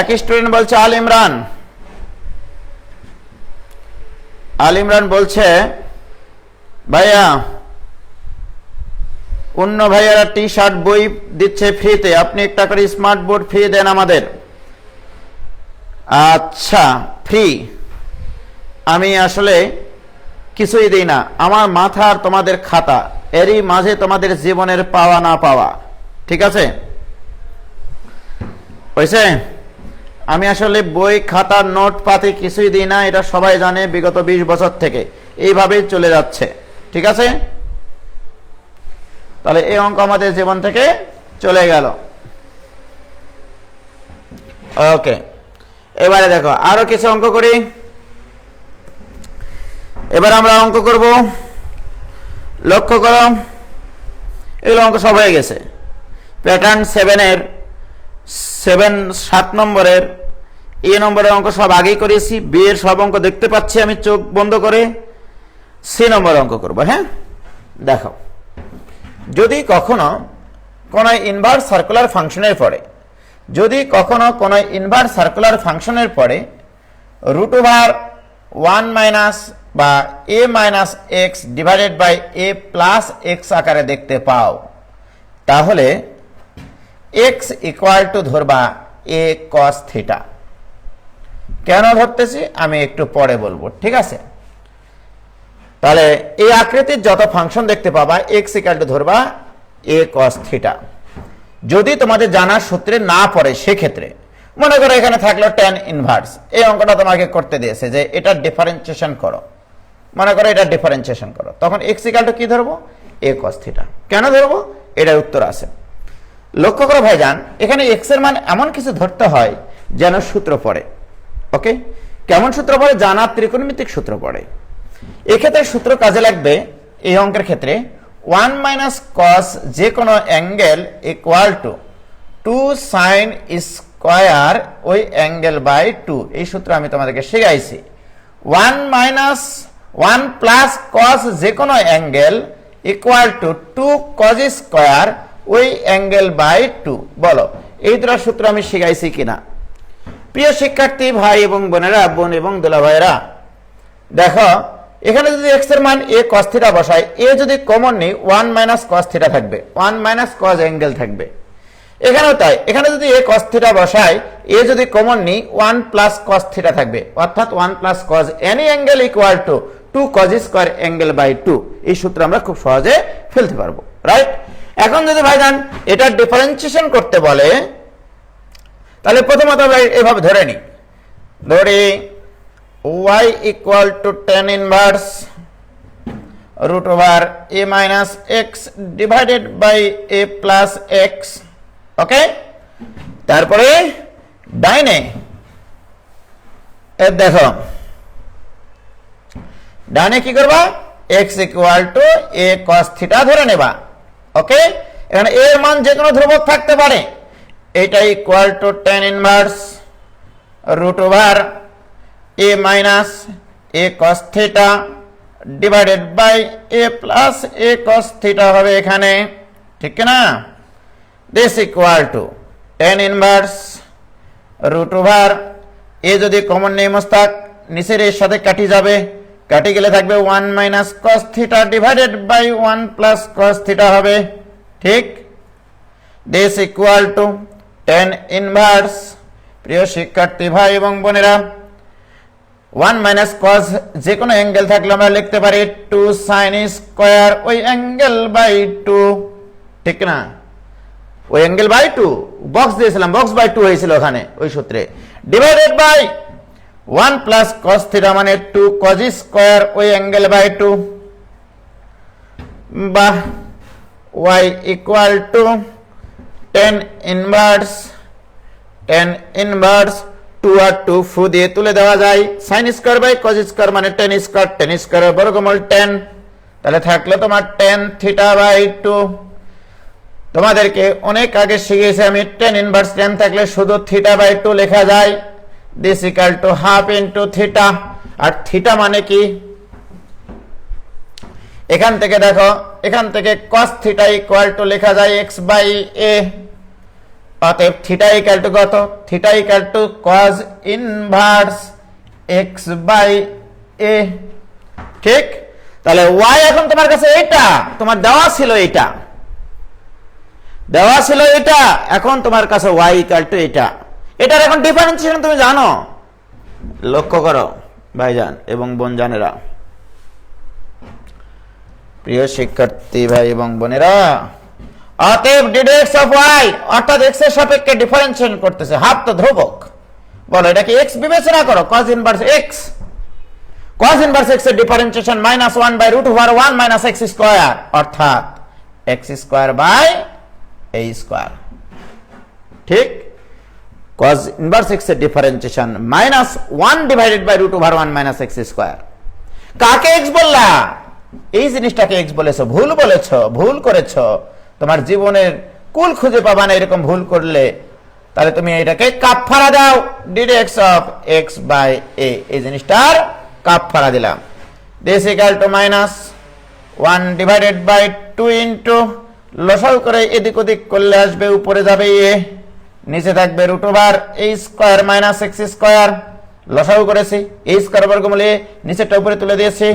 এক স্টুডেন্ট বলছে, আল ইমরান বলছে, ভাইয়া অন্য ভাইয়ারা টি শার্ট বই দিচ্ছে ফ্রিতে, আপনি একটা করে স্মার্ট বোর্ড ফ্রি দেন আমাদের। আচ্ছা, ফ্রি আমি আসলে কিছুই দিই না, আমার মাথা আর তোমাদের খাতা, এরই মাঝে তোমাদের জীবনের পাওয়া না পাওয়া, ঠিক আছে? হয়েছে? আমি আসলে বই খাতা নোট পাতি কিছুই দিই না, এটা সবাই জানে, বিগত 20 বছর থেকে এইভাবেই চলে যাচ্ছে, ঠিক আছে? তাহলে এই অঙ্ক আমাদের জীবন থেকে চলে গেল। ওকে, এবারে দেখো আরো কিছু অঙ্ক করি। এবার আমরা অঙ্ক করব, লক্ষ্য করো, এগুলো অঙ্ক সব হয়ে গেছে। প্যাটার্ন 7 নম্বরের এ নম্বরের অঙ্ক সব আগেই করেছি, বি এর সব অঙ্ক দেখতে পাচ্ছি আমি চোখ বন্ধ করে। সি নম্বর অঙ্ক করবো। হ্যাঁ, দেখো, যদি কখনো কোন ইনভার্স সার্কুলার ফাংশনের পরে, যদি কখনো কোন ইনভার্স সার্কুলার ফাংশনের পরে রুট ওভার 1 মাইনাস বা a minus x divided by a plus x আকারে দেখতে পাও, তাহলে x ইকুয়াল টু ধরবা a cos থিটা। কেন ধরতেছি আমি একটু পরে বলবো, ঠিক আছে? তাহলে এই আকৃতির যত ফাংশন দেখতে পাবা x ইকুয়াল টু ধরবা a cos থিটা। যদি তোমাদের জানার সূত্রে না পড়ে, সেক্ষেত্রে মনে করো এখানে থাকলো tan ইনভার্স, এই অঙ্কটা তোমাকে করতে দিয়েছে যে এটা ডিফারেন্সিয়েশন করো, মনে করো এটা ডিফারেন্সিয়েশন করো, তখন x ইকুয়াল টু কি ধরবো? a cos theta. কেন ধরবো? এটার উত্তর আছে। লক্ষ্য করো ভাইজান, এখানে x এর মান এমন কিছু ধরতে হয় যেন সূত্র পড়ে। ওকে, কেমন সূত্র পড়ে? জানা ত্রিকোণমিতিক সূত্র পড়ে। এক্ষেত্রে সূত্র কাজে লাগবে এই অঙ্কের ক্ষেত্রে 1 মাইনাস কস যে কোনো angle equal to 2 sine square ওই অ্যাঙ্গেল বাই 2। এই সূত্র আমি তোমাদেরকে শেখাইছি। 1 মাইনাস 1 প্লাস কস যে কোনো angle equal to 2 cos square ওই অ্যাঙ্গেল বাই 2। বলো এই দুটো সূত্র আমি শেখাইছি কিনা? প্রিয় শিক্ষার্থী ভাই এবং বোনেরা, বোন এবং দুলা ভাইরা, দেখো এখানে যদি x এর মান a cos থিটা বসাই, a যদি কমন নেই 1 মাইনাস cos থিটা থাকবে, 1 মাইনাস cos অ্যাঙ্গেল থাকবে। এখানেও তাই, এখানে যদি a cos থিটা বসাই, a যদি কমন নেই 1 প্লাস cos থিটা থাকবে, অর্থাৎ 1 plus cos any angle equal to 2 cos square angle by 2। এই সূত্র আমরা খুব সহজে ফেলতে পারবো, রাইট? এখন যদি ভাইজান এটা ডিফারেন্সিয়েশন করতে বলে, তাহলে প্রথমত এভাবে ধরে নি, ধরি y equal to tan inverse root over a minus x divided by a plus x। ওকে, তারপরে ডাইনে দেখো, ডাইনে কি করবা? x equal to a cos theta ধরে নেবা। ওকে, এখানে a এর মান যে কোনো ধ্রুবক থাকতে পারে। এটা equal to tan inverse root over a minus a cos theta divided by a plus a cos theta হবে এখানে, ঠিক না? this equal to tan inverse root over a যদি কমন নেই মোস্তাক, নিচের এর সাথে কাটি যাবে, কাটি গেলে থাকবে 1 minus cos theta divided by 1 plus cos theta হবে, ঠিক? this equal to tan inverse, প্রিয় শিক্ষার্থী ভাই এবং বোনেরা, 1 মাইনাস কস যে কোনো অ্যাঙ্গেল থাকলে আমরা লিখতে পারি 2 সাইন স্কয়ার ওই অ্যাঙ্গেল বাই 2, ঠিক না? ওই অ্যাঙ্গেল বাই 2 বক্স দিয়েছিলাম, বক্স বাই 2 হয়েছিল ওখানে ওই সূত্রে, divided by 1 plus cos theta মানে 2 কজ স্কয়ার ওই অ্যাঙ্গেল বাই 2, বা y equal to tan inverse 2 আর 2 ফু দিয়ে তুলে দেওয়া যায়, sine square by cos square মানে tan স্কয়ারের বর্গমূল 10, তাহলে থাকলো তোমার tan থিটা বাই 2। তোমাদেরকে অনেক আগে শিখিয়েছি আমি, tan ইনভার্স 10 থাকলে শুধু থিটা বাই 2 লেখা যায়, this equal to half into theta. আর থিটা মানে কি? এখান থেকে দেখো, এখান থেকে cos থিটা ইকুয়াল টু লেখা যায় x বাই a, অতএব থিটা ইকুয়াল টু কত? Theta equal to cos inverse x by a, ঠিক? তাহলে y এখন তোমার কাছে এটা, তোমার দেওয়া ছিল এটা, দেওয়া ছিল এটা, এখন তোমার কাছে y ইকুয়াল টু এটা। এটার এখন ডিফারেন্সিয়েশন তুমি জানো, লক্ষ্য করো ভাইজান এবং বোনজানেরা, প্রিয় শিক্ষার্থী ভাই এবং বোনেরা, অতএব ddx অফ y অর্থাৎ x এর সাপেক্ষে ডিফারেন্সিয়েশন করতেছে, হাফ তো ধ্রুবক। বলো এটা কি x বিবেচনা করো, cos inverse x, cos inverse x এর differentiation -1 by root over 1 minus x square, অর্থাৎ x square by a square, ঠিক? cos ইনভার্স x এর differentiation -1 divided by root over 1 minus x square. কাকে x বললা? এই জিনিসটাকে x বলেছো, ভুল বলেছো, ভুল করেছো। তোমার জীবনের কুল খুঁজে পাবা না এরকম ভুল করলে, তাহলে তুমি এটাকে কাফফারা দাও, ddx of x by a, এই জিনিসটার কাফফারা দিলাম। this equal to -1 divided by 2 into লসাগু করে এদিক ওদিক করলে আসবে, উপরে যাবে a, নিচে থাকবে root over a square minus x square, লসাগু করেছি a স্কয়ার বর্গমূল a, নিচেরটা উপরে তুলে দিয়েছি,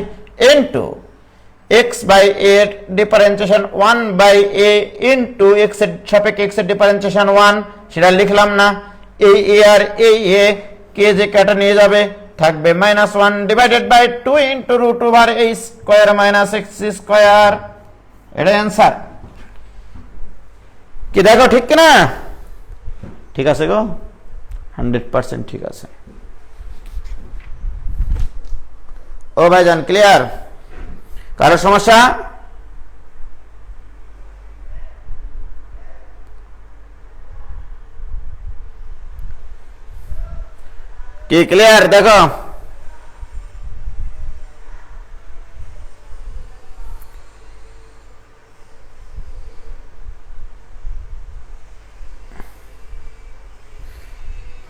ইনটু x বাই a এর differentiation 1 by a into x এর সাপেক্ষে x এর ডিফারেন্সিয়েশন 1, সেটা লিখলাম না। এই a আর এই a কে যে কাটা নিয়ে যাবে, থাকবে -1 divided by 2 into root over a square minus x square. এটা অ্যানসার কি? দেখো ঠিক কি না? ঠিক আছে গো, 100% ঠিক আছে। ও ভাইজান ক্লিয়ার? কারো সমস্যা? কি ক্লিয়ার? দেখো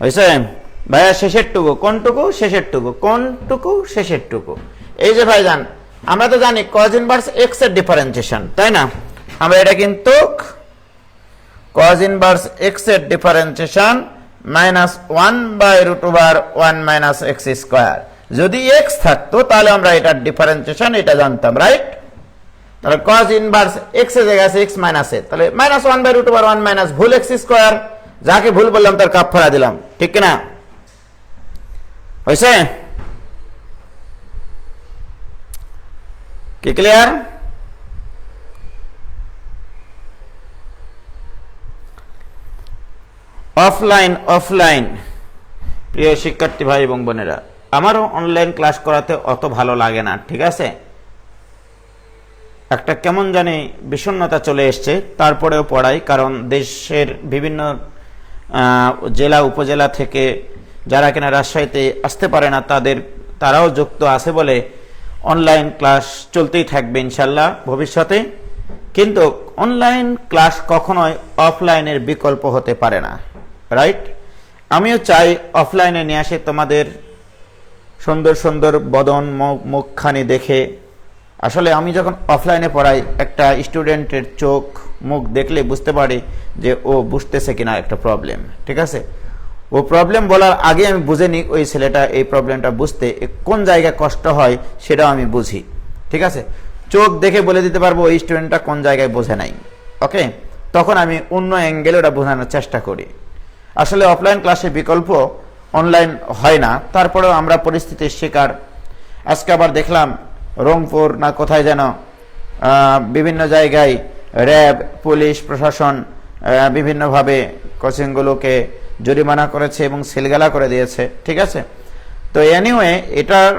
হয়েছে ভাইয়া? শেষের টুকু কোনটুকু? শেষের টুকু কোনটুকু? শেষের টুকু। এই যে ভাইজান, আমরা তো জানি কজ ইনভার্স এক্স এর ডিফারেন্সিয়েশন, তাই না? আমরা এটা কিন্তু কজ ইনভার্স এক্স এর ডিফারেন্সিয়েশন -1/√1 - x স্কয়ার। যদি এক্স থাকতো তাহলে আমরা এটার ডিফারেন্সিয়েশন এটা জানতাম, রাইট? তাহলে কজ ইনভার্স এক্স এর জায়গায় আছে এক্স মাইনাস এ, তাহলে -1/√1 ভুল এক্স স্কয়ার। যাকে ভুল বললাম তার কাফারা দিলাম, ঠিক কিনা? হয়েছে কি ক্লিয়ার? অফলাইন প্রিয় শিক্ষার্থী ভাই এবং বোনেরা, আমারও অনলাইন ক্লাস করাতে অত ভালো লাগে না, ঠিক আছে? একটা কেমন জানি বিষণ্ণতা চলে এসছে, তারপরেও পড়াই, কারণ দেশের বিভিন্ন জেলা উপজেলা থেকে যারা কিনা রাজশাহীতে আসতে পারে না তারাও যুক্ত আছে বলে অনলাইন ক্লাস চলতেই থাকবে ইনশাল্লাহ ভবিষ্যতে। কিন্তু অনলাইন ক্লাস কখনোই অফলাইনের বিকল্প হতে পারে না, রাইট? আমিও চাই অফলাইনে নিয়ে আসে তোমাদের সুন্দর সুন্দর বদন মুখখানি দেখে। আসলে আমি যখন অফলাইনে পড়াই একটা স্টুডেন্টের চোখ মুখ দেখলে বুঝতে পারি যে ও বুঝতেছে কিনা একটা প্রবলেম, ঠিক আছে? ও প্রবলেম বলার আগে আমি বুঝে নিই ওই ছেলেটা এই প্রবলেমটা বুঝতে কোন জায়গায় কষ্ট হয় সেটাও আমি বুঝি, ঠিক আছে? চোখ দেখে বলে দিতে পারবো ওই স্টুডেন্টটা কোন জায়গায় বোঝে নাই, ওকে? তখন আমি অন্য অ্যাঙ্গেলে ওটা বোঝানোর চেষ্টা করি। আসলে অফলাইন ক্লাসের বিকল্প অনলাইন হয় না, তারপরেও আমরা পরিস্থিতির শিকার। আজকে আবার দেখলাম রংপুর না কোথায় যেন বিভিন্ন জায়গায় র্যাব, পুলিশ, প্রশাসন বিভিন্নভাবে কোচিংগুলোকে জরিমানা করেছে এবং সিলগালা করে দিয়েছে, ঠিক আছে? তো এনিওয়ে এটার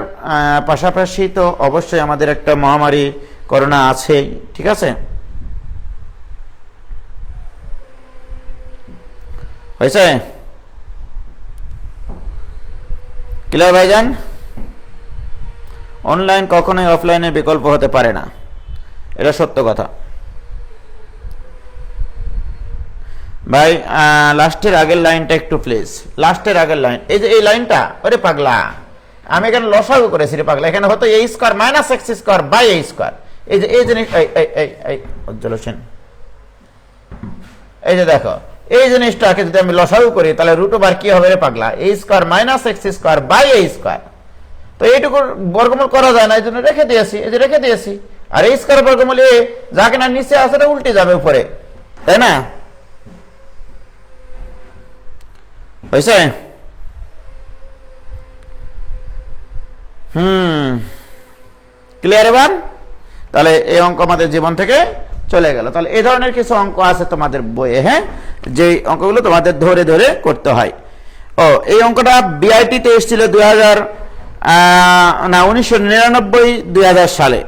পাশাপাশি তো অবশ্যই আমাদের একটা মহামারী করোনা আছে, ঠিক আছে? হয়েছে ক্লিয়ার ভাইজান? অনলাইন কখনোই অফলাইনের বিকল্প হতে পারে না, এটা সত্য কথা ভাই। লাস্টের আগের লাইনটা একটু প্লিজ, লাস্টের আগের লাইন, এই যে এই লাইনটা, ওরে পাগলা আমি এখানে লসাগু করেছি রে পাগলা, এখানে হতো a square - x square by a square. এই যে এই জিনিস, এই উজ্জ্বল হোসেন, এই যে দেখো এই জিনিসটাকে যদি আমি লসাগু করি তাহলে √, কি হবে রে পাগলা? a square - x square by a square. তো এইটুকু বর্গমূল করা যায় না, এই জন্য রেখে দিয়েছি, এই যে রেখে দিয়েছি। আর a স্কয়ার বর্গমূল এ যা কিনা নিচে আছে উল্টে যাবে উপরে, তাই না? হয়েছে? ক্লিয়ার এবার? তাহলে এই অঙ্ক আমাদের জীবন থেকে চলে গেল। তাহলে এই ধরনের কিছু অঙ্ক আছে তোমাদের বইয়ে, হ্যাঁ, যে অঙ্কগুলো তোমাদের ধরে ধরে করতে হয়। ও এই অঙ্কটা বিআইটিতে এসেছিল 1999-2000 সালে।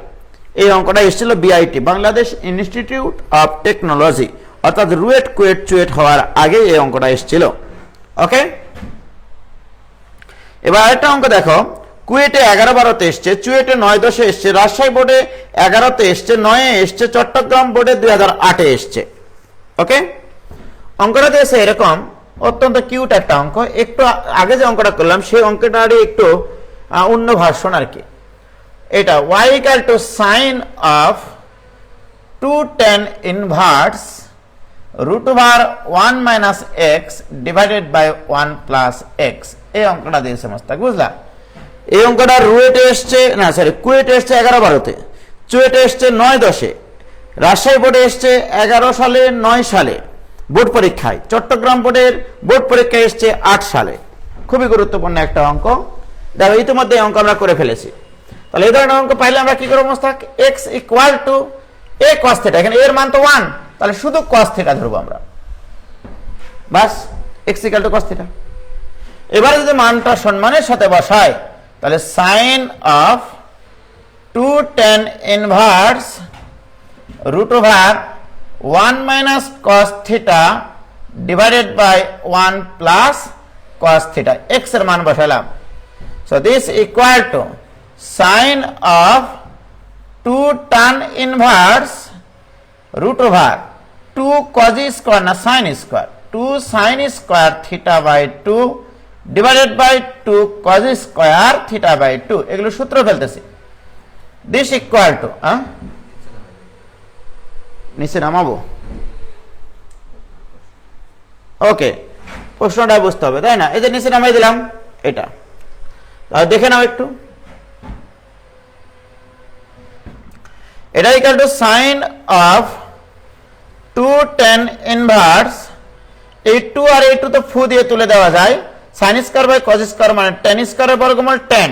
এই অঙ্কটা এসেছিল BIT, Bangladesh institute of technology, অর্থাৎ রুয়েট কুয়েট চুয়েট হওয়ার আগে এই অঙ্কটা এসেছিল, ওকে? এবার আরেকটা অঙ্ক দেখো, কুয়েটে 11-12-তে এসছে, চুয়েটে 9-10-এ এসছে, রাজশাহী বোর্ডে 11-তে এসছে, 9-এ এসছে, চট্টগ্রাম বোর্ডে 2008-এ এসছে, ওকে? অঙ্কটা দিয়েছে এরকম, অত্যন্ত কিউট একটা অঙ্ক। একটু আগে যে অঙ্কটা করলাম সেই অঙ্কটারই একটু অন্য ভার্সন আর কি। এটা y = sin of 2tan inverse √1 - x divided by 1 + x। এই অঙ্কটা দিয়েছে মাস্টার, বুঝলা? এই অঙ্কটা রুয়েটে এসছে, না সরি কুয়েটে এসছে 11-12-তে, চুয়েটে এসছে 9-10-এ, রাজশাহী বোর্ডে এসছে 11 সালে 9 সালে বোর্ড পরীক্ষায়, চট্টগ্রাম বোর্ডের বোর্ড পরীক্ষায় এসছে 8 সালে। খুবই গুরুত্বপূর্ণ একটা অঙ্ক। দেখো ইতিমধ্যে অঙ্ক আমরা করে ফেলেছি। তাহলে এই ধরনের অঙ্ক পাইলে আমরা কি করবো মোস্তাক? x = a cos θ, এখানে এর মান তো 1, তাহলে শুধু cos θ ধরবো আমরা, বাস, x = cos θ। এবারে যদি মানটা সম্মানের সাথে বসায় তাহলে sin of 2tan inverse √1 - cos θ divided by 1 + cos theta, x এর মান বসালাম। So this equal to sin of 2 tan inverse root over 2 cos square না sin square, 2 sin square theta by 2 divided by 2 cos square theta by 2, এগুলো সূত্র ফেলতেছি। This equal to নিচে নামাবো। ওকে, প্রশ্নটা বুঝতে হবে, তাই না? এই যে নিচে নামাই দিলাম এটা, দেখে নাও একটু। এটা equal to sine of 2 tan inverse, এই 2 আর এই 2 তো ফু দিয়ে তুলে দেওয়া যায়, sin square by cos square মানে tan স্কয়ারের বর্গমূল 10,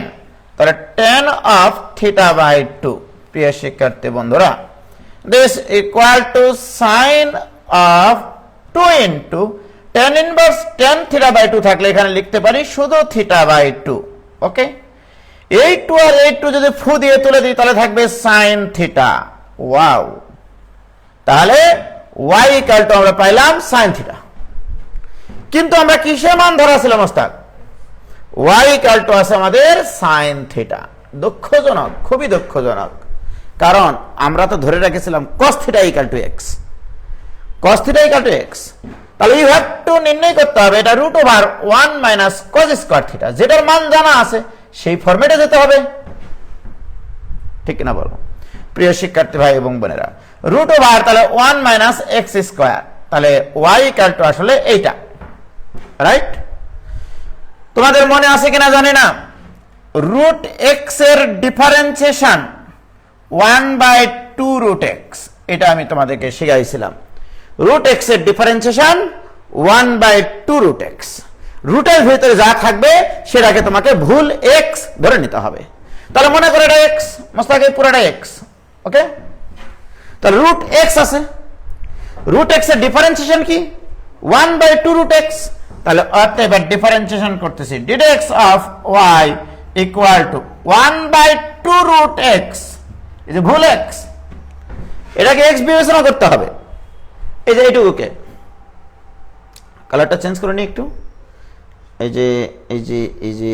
তাহলে tan অফ থিটা বাই 2। প্রিয় শিক্ষার্থী বন্ধুরা, this equal to sin of 2 into tan inverse tan theta by 2 থাকলে এখানে লিখতে পারি শুধু theta by 2। ওকে, এই 2 আর এই 2 যদি ফু দিয়ে তুলে দিই তাহলে থাকবে sin theta। ওয়াও, তাহলে y equal to আমরা পাইলাম sin theta। কিন্তু আমরা কিসের মান ধরা ছিল মোস্তাক? y equal to আছে আমাদের sin theta। দুঃখজনক, খুবই দুঃখজনক, কারণ আমরা তো ধরে রেখেছিলাম cos theta equal to x, cos theta equal to x। তাহলে ইউ হ্যাভ টু নির্ণয় করতে হবে এটা root over 1 minus cos square theta, যেটার মান জানা আছে সেই ফরম্যাটে যেতে হবে, ঠিক না বলো প্রিয় শিক্ষার্থী ভাই এবং বোনেরা? রুট ওভার তাহলে 1 মাইনাস x স্কয়ার, তাহলে y ইকুয়াল টু আসলে এইটা, রাইট? তোমাদের মনে আছে কিনা জানি না, রুট x এর ডিফারেন্সিয়েশন 1/2 রুট x, এটা আমি তোমাদেরকে শিখাইছিলাম। রুট x এর ডিফারেন্সিয়েশন 1/2 রুট x, রুটের ভিতরে যা থাকবে সেটাকে তোমাকে ভুল x ধরে নিতে হবে। তাহলে মনে করো এটা x, মোস্তাকে পুরোটা x। ওকে, তাহলে রুট x আছে, রুট x এর ডিফারেন্সিয়েশন কি 1/2 রুট x, তাহলে অতএব ডিফারেন্সিয়েশন করতেছি dx of y equal to 1/2 root x, এই যে ভুল x, এটাকে x বিবেচনা করতে হবে। এই যে এইটুকুকে কালারটা চেঞ্জ করে নিই একটু, এই যে এই যে এই যে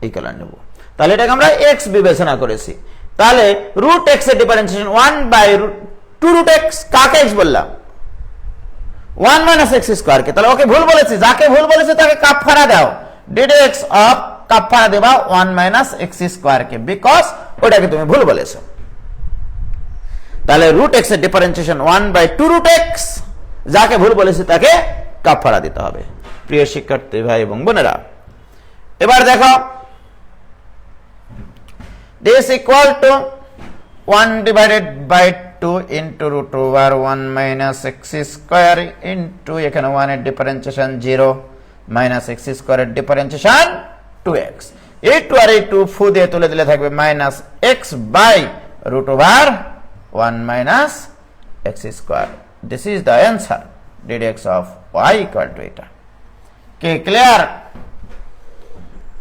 এই কালার নেব, তাহলে এটাকে আমরা x বিবেচনা করেছি। তাহলে রুট x এর ডিফারেন্সিয়েশন 1/2 রুট x, কাকে x বললাম? 1 মাইনাস x স্কয়ার কে। তাহলে ওকে ভুল বলেছি, যাকে ভুল বলেছি তাকে কাফারা দাও, dx অফ কাফারা দেবা 1 minus x square K, because ওটাকে তুমি ভুল বলেছো। তাহলে রুট x এর ডিফারেন্সিয়েশন 1/2 রুট x, যাকে ভুল বলেছি তাকে কাফারা দিতে হবে। প্রিয় শিক্ষার্থী ভাই এবং বোনেরা, এবার দেখো this equal to 1 divided by 2 into root over 1 minus x square into এখানে 1 এর ডিফারেন্সিয়েশন 0 মাইনাস x স্কয়ার এর ডিফারেন্সিয়েশন 2x, এই 2 আর এই 2 ফু দিয়ে তুলে দিলে থাকবে minus x by root over 1 minus x square। This is the answer, dx of y equal to এটা। কে ক্লিয়ার?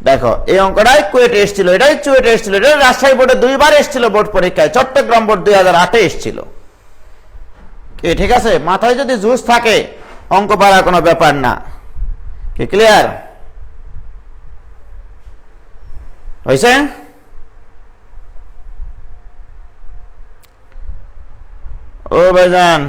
দেখো এই অঙ্কটাই কুয়েটে এসেছিল, এটাই চুয়েটে এসেছিল, এটা রাজশাহী বোর্ডে 2 বার এসেছিল বোর্ড পরীক্ষায়, চট্টগ্রাম বোর্ড 2008 এ এসেছিল। কে ঠিক আছে? মাথায় যদি জুস থাকে অঙ্ক পারা কোনো ব্যাপার না। কে ক্লিয়ার হয়েছে? ও ভাইজান,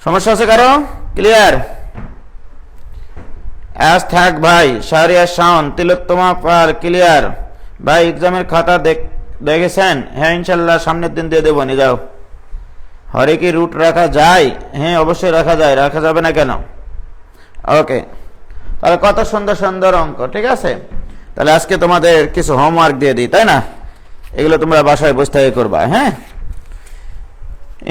সমস্যা আছে কারো? ক্লিয়ার? আজ থাক ভাই, শাহরিয়া শাওন, তিলোত্তমা পাল, ক্লিয়ার ভাই? এক্সামের খাতা দেখেছেন? হ্যাঁ ইনশাল্লাহ সামনের দিন দিয়ে দেবো, নিয়ে যাও। হরে কি রুট রাখা যায়? হ্যাঁ অবশ্যই রাখা যায়, রাখা যাবে না কেন? ওকে, তাহলে কত সুন্দর সুন্দর অঙ্ক, ঠিক আছে? তাহলে আজকে তোমাদের কিছু হোমওয়ার্ক দিয়ে দিই, তাই না? এগুলো তোমরা বাসায় বসে করবা। হ্যাঁ,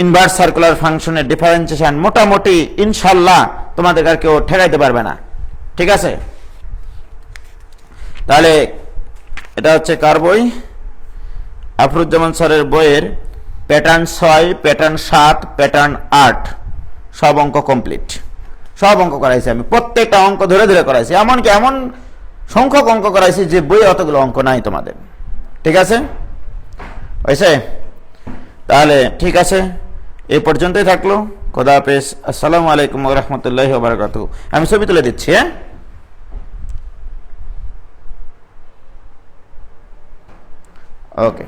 ইনভার্স সার্কুলার ফাংশনের ডিফারেন্সিয়েশন মোটামুটি ইনশাল্লাহ তোমাদের আর কেউ ঠেকাইতে পারবে না, ঠিক আছে? তাহলে এটা হচ্ছে কার বই? আফরুজ্জামান স্যারের বইয়ের প্যাটার্ন 6, প্যাটার্ন 7, প্যাটার্ন 8 সব অঙ্ক কমপ্লিট, সব অঙ্ক করাইছি আমি, প্রত্যেকটা অঙ্ক ধরে ধরে করাইছি, এমনকি এমন সংখ্যক অঙ্ক করাইছি যে বই অতগুলো অঙ্ক নাই তোমাদের, ঠিক আছে? হয়েছে? তাহলে ঠিক আছে, এই পর্যন্তই থাকলো। খোদা হাফেজ। আসসালামু আলাইকুম ওয়া রাহমাতুল্লাহি ওয়া বারাকাতুহু। আমি ছবি তুলে দিচ্ছি, হ্যাঁ। ওকে।